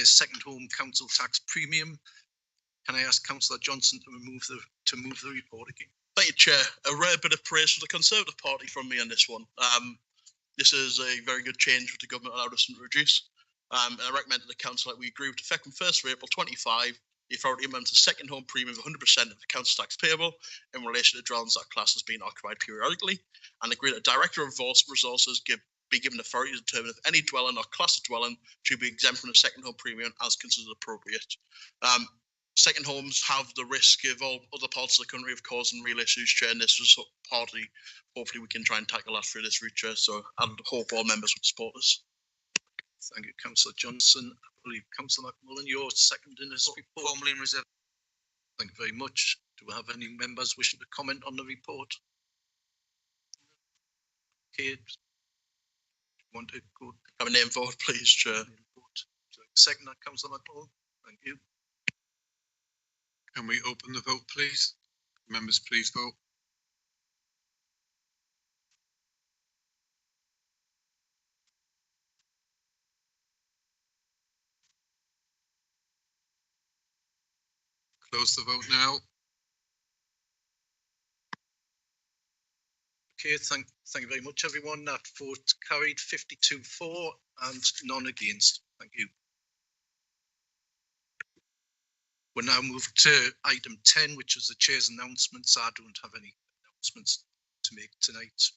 Speaker 1: second home council tax premium. Can I ask Councillor Johnson to move the report again?
Speaker 3: Thank you, Chair. A rare bit of praise for the Conservative Party from me on this one. This is a very good change which the government allowed us to reduce. And I recommend to the council that we agree with effect from 1st of April 25, the authority implements a second home premium of 100% of the council tax payable in relation to dwellings that class has been occupied periodically, and agree that the Director of Resources be given authority to determine if any dwelling or class of dwelling should be exempt from the second home premium as considered appropriate. Second homes have the risk of all other parts of the country of causing real issues, Chair, and this was partly, hopefully we can try and tackle that through this route, Chair, so I hope all members would support this.
Speaker 1: Thank you, Councillor Johnson. I believe Councillor McMullen, you're seconding this report.
Speaker 9: Formally and reserved.
Speaker 1: Thank you very much. Do we have any members wishing to comment on the report? Okay. Want to go?
Speaker 3: Have a name vote, please, Chair.
Speaker 1: Second, that Councillor McMullen. Thank you.
Speaker 11: Can we open the vote, please? Members, please vote. Close the vote now.
Speaker 1: Okay, thank you very much, everyone. That vote carried 52-4 and none against. Thank you. We'll now move to item 10, which is the chair's announcements. I don't have any announcements to make tonight.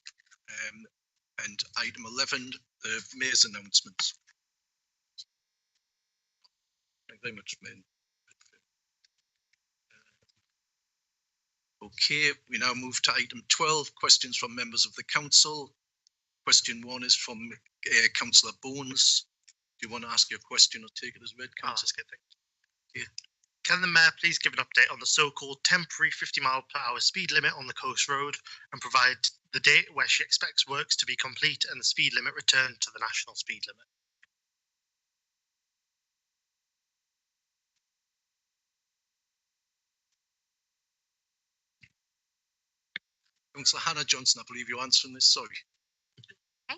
Speaker 1: And item 11, the mayor's announcements. Thank you very much, Mayor. Okay, we now move to item 12, questions from members of the council. Question 1 is from Councillor Bones. Do you want to ask your question or take it as read, Councillor?
Speaker 14: Okay. Can the mayor please give an update on the so-called temporary 50-mile-per-hour speed limit on the coast road and provide the date where she expects works to be complete and the speed limit returned to the national speed limit?
Speaker 1: Councillor Hannah Johnson, I believe you're answering this, sorry.
Speaker 21: Okay.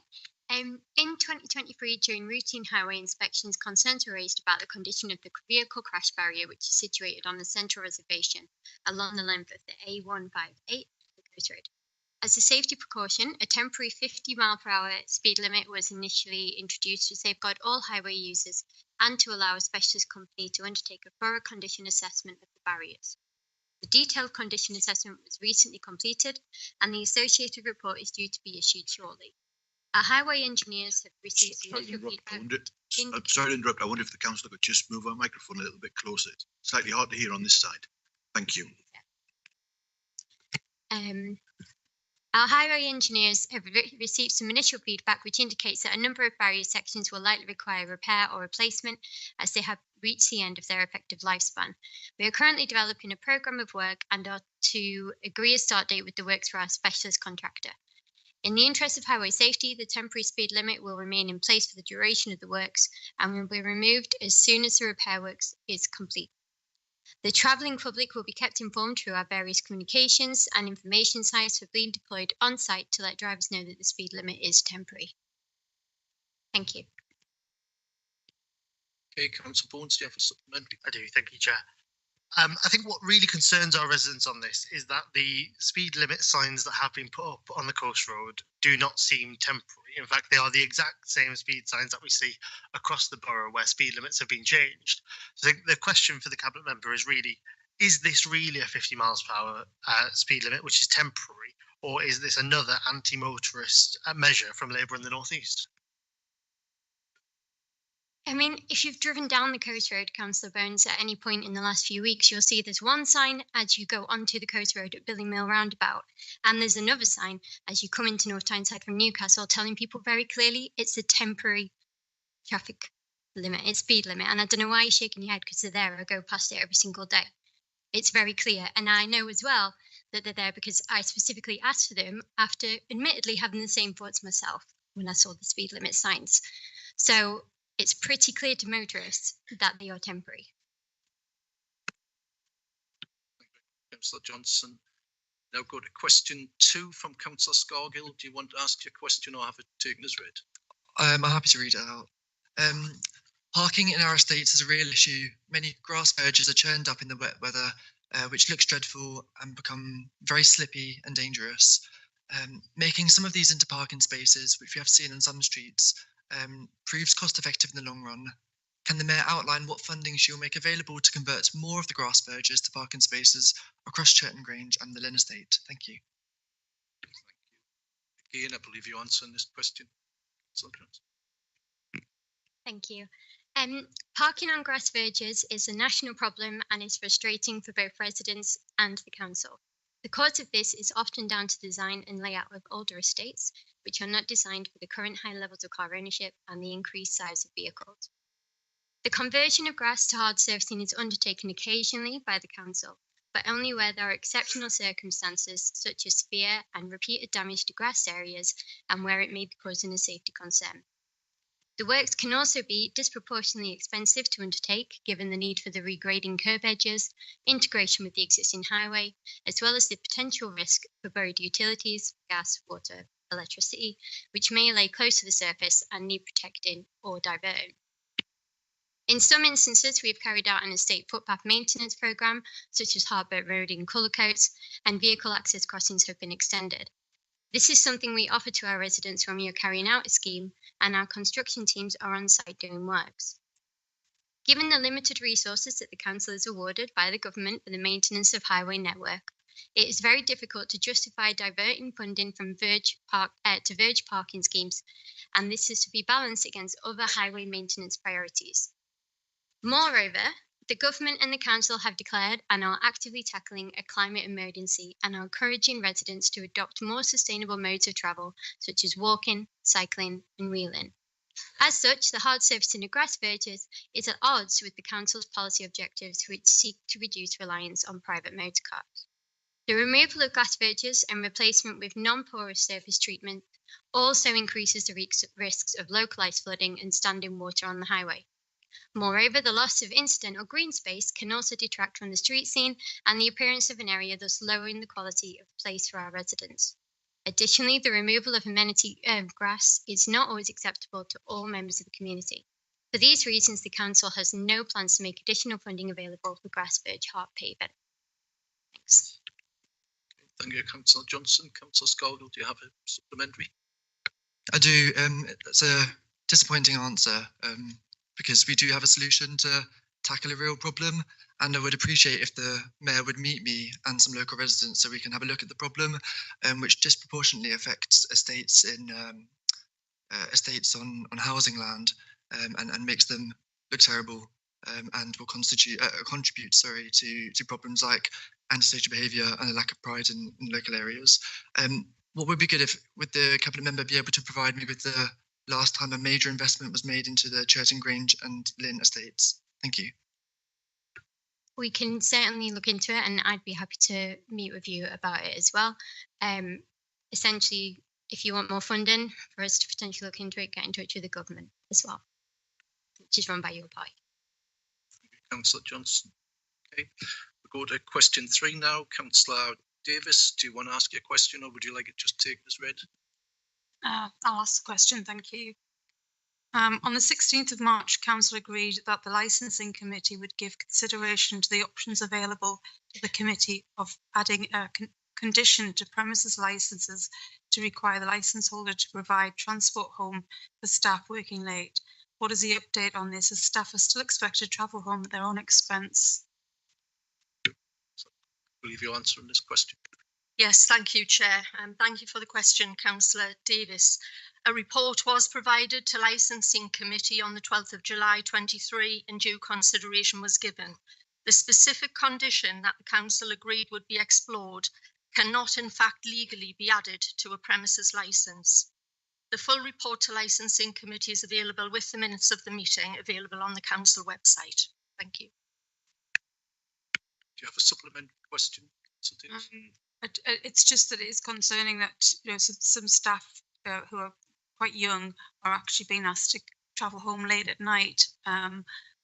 Speaker 21: In 2023, during routine highway inspections, concerns were raised about the condition of the vehicle crash barrier, which is situated on the central reservation along the length of the A158 coast road. As a safety precaution, a temporary 50-mile-per-hour speed limit was initially introduced to safeguard all highway users and to allow a specialist company to undertake a thorough condition assessment of the barriers. The detailed condition assessment was recently completed and the associated report is due to be issued shortly. Our highway engineers have received initial feedback.
Speaker 16: I'm sorry to interrupt. I wonder if the councillor could just move our microphone a little bit closer. It's slightly hard to hear on this side. Thank you.
Speaker 21: Our highway engineers have received some initial feedback which indicates that a number of barrier sections will likely require repair or replacement as they have reached the end of their effective lifespan. We are currently developing a programme of work and are to agree a start date with the works for our specialist contractor. In the interest of highway safety, the temporary speed limit will remain in place for the duration of the works and will be removed as soon as the repair works is complete. The travelling public will be kept informed through our various communications and information sites for being deployed on site to let drivers know that the speed limit is temporary. Thank you.
Speaker 1: Okay, Councillor Bones, do you have a supplementary?
Speaker 14: I do, thank you, Chair. I think what really concerns our residents on this is that the speed limit signs that have been put up on the coast road do not seem temporary. In fact, they are the exact same speed signs that we see across the borough where speed limits have been changed. So the question for the cabinet member is really, is this really a 50 miles per hour speed limit, which is temporary, or is this another anti-motorist measure from Labour in the North East?
Speaker 21: I mean, if you've driven down the coast road, Councillor Bones, at any point in the last few weeks, you'll see there's one sign as you go onto the coast road at Billy Mill roundabout, and there's another sign as you come into North Tyneside from Newcastle telling people very clearly it's a temporary traffic limit, it's speed limit. And I don't know why you're shaking your head because they're there. I go past it every single day. It's very clear. And I know as well that they're there because I specifically asked for them after admittedly having the same thoughts myself when I saw the speed limit signs. So it's pretty clear to motorists that they are temporary.
Speaker 1: Councillor Johnson. Now go to question 2 from Councillor Scargill. Do you want to ask your question or have it taken as read?
Speaker 15: I'm happy to read it out. Parking in our estates is a real issue. Many grass verges are churned up in the wet weather, which looks dreadful and become very slippy and dangerous. Making some of these into parking spaces, which we have seen in some streets, proves cost effective in the long run. Can the Mayor outline what funding she will make available to convert more of the grass verges to parking spaces across Churton Grange and the Lynn Estate? Thank you.
Speaker 1: Thank you. Again, I believe you answering this question.
Speaker 21: Thank you. Parking on grass verges is a national problem and is frustrating for both residents and the council. The cause of this is often down to the design and layout of older estates, which are not designed for the current high levels of car ownership and the increased size of vehicles. The conversion of grass to hard surfacing is undertaken occasionally by the council, but only where there are exceptional circumstances such as severe and repeated damage to grass areas and where it may be causing a safety concern. The works can also be disproportionately expensive to undertake, given the need for the regrading curb edges, integration with the existing highway, as well as the potential risk for buried utilities, gas, water, electricity, which may lay close to the surface and need protecting or diverting. In some instances, we have carried out an estate footpath maintenance programme, such as hardboat roading colour coats, and vehicle access crossings have been extended. This is something we offer to our residents when we are carrying out a scheme and our construction teams are on site doing works. Given the limited resources that the council is awarded by the government for the maintenance of highway network, it is very difficult to justify diverting funding from verge parking schemes, and this is to be balanced against other highway maintenance priorities. Moreover, the government and the council have declared and are actively tackling a climate emergency and are encouraging residents to adopt more sustainable modes of travel, such as walking, cycling, and wheeling. As such, the hard surfacing of grass verges is at odds with the council's policy objectives, which seek to reduce reliance on private motor cars. The removal of glass verges and replacement with non-porous surface treatment also increases the risks of localised flooding and standing water on the highway. Moreover, the loss of incidental green space can also detract from the street scene and the appearance of an area, thus lowering the quality of the place for our residents. Additionally, the removal of amenity grass is not always acceptable to all members of the community. For these reasons, the council has no plans to make additional funding available for grass verge hard paving. Thanks.
Speaker 1: Thank you, Councillor Johnson. Councillor Scaldwell, do you have a supplementary?
Speaker 15: I do. It's a disappointing answer because we do have a solution to tackle a real problem, and I would appreciate if the mayor would meet me and some local residents so we can have a look at the problem, which disproportionately affects estates in estates on housing land and makes them look terrible and will contribute to problems like antisocial behaviour and a lack of pride in local areas. What would be good if would the cabinet member be able to provide me with the last time a major investment was made into the Churton Grange and Lynn estates? Thank you.
Speaker 21: We can certainly look into it, and I'd be happy to meet with you about it as well. Essentially, if you want more funding for us to potentially look into it, get in touch with the government as well, which is run by your party.
Speaker 1: Councillor Johnson. Okay, we'll go to question 3 now. Councillor Davis, do you want to ask your question, or would you like it just taken as read?
Speaker 4: I'll ask the question, thank you. On the 16th of March, Council agreed that the licensing committee would give consideration to the options available to the committee of adding a condition to premises licenses to require the licence holder to provide transport home for staff working late. What is the update on this, as staff are still expected to travel home at their own expense?
Speaker 1: So, I believe you're answering this question.
Speaker 7: Yes, thank you, Chair. Thank you for the question, Councillor Davis. A report was provided to Licensing Committee on the 12th of July 23 and due consideration was given. The specific condition that the Council agreed would be explored cannot in fact legally be added to a premises licence. The full report to Licensing Committee is available with the minutes of the meeting, available on the Council website. Thank you.
Speaker 1: Do you have a supplementary question?
Speaker 4: It's just that it is concerning that some staff who are quite young are actually being asked to travel home late at night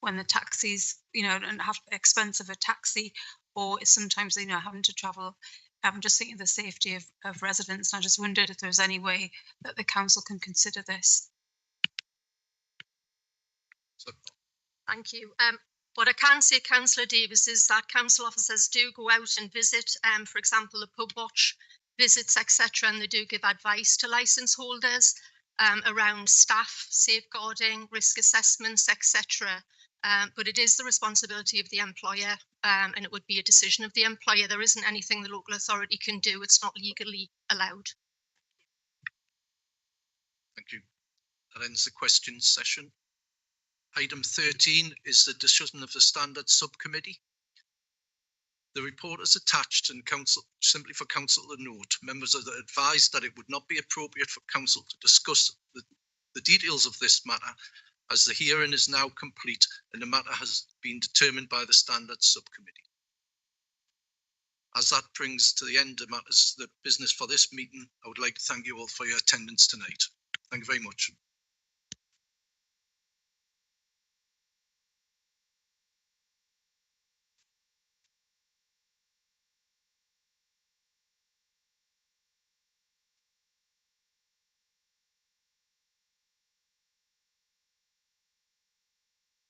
Speaker 4: when the taxis, and have the expense of a taxi, or sometimes having to travel. I'm just thinking of the safety of residents, and I just wondered if there's any way that the council can consider this.
Speaker 7: Thank you. What I can say, Councillor Davis, is that council officers do go out and visit, for example, the pub watch visits, etc., and they do give advice to licence holders around staff safeguarding, risk assessments, etc. But it is the responsibility of the employer, and it would be a decision of the employer. There isn't anything the local authority can do. It's not legally allowed.
Speaker 1: Thank you. That ends the question session. Item 13 is the decision of the Standards Subcommittee. The report is attached and council, simply for council to note, members are advised that it would not be appropriate for council to discuss the details of this matter, as the hearing is now complete and the matter has been determined by the Standards Subcommittee. As that brings to the end of matters, the business for this meeting, I would like to thank you all for your attendance tonight. Thank you very much.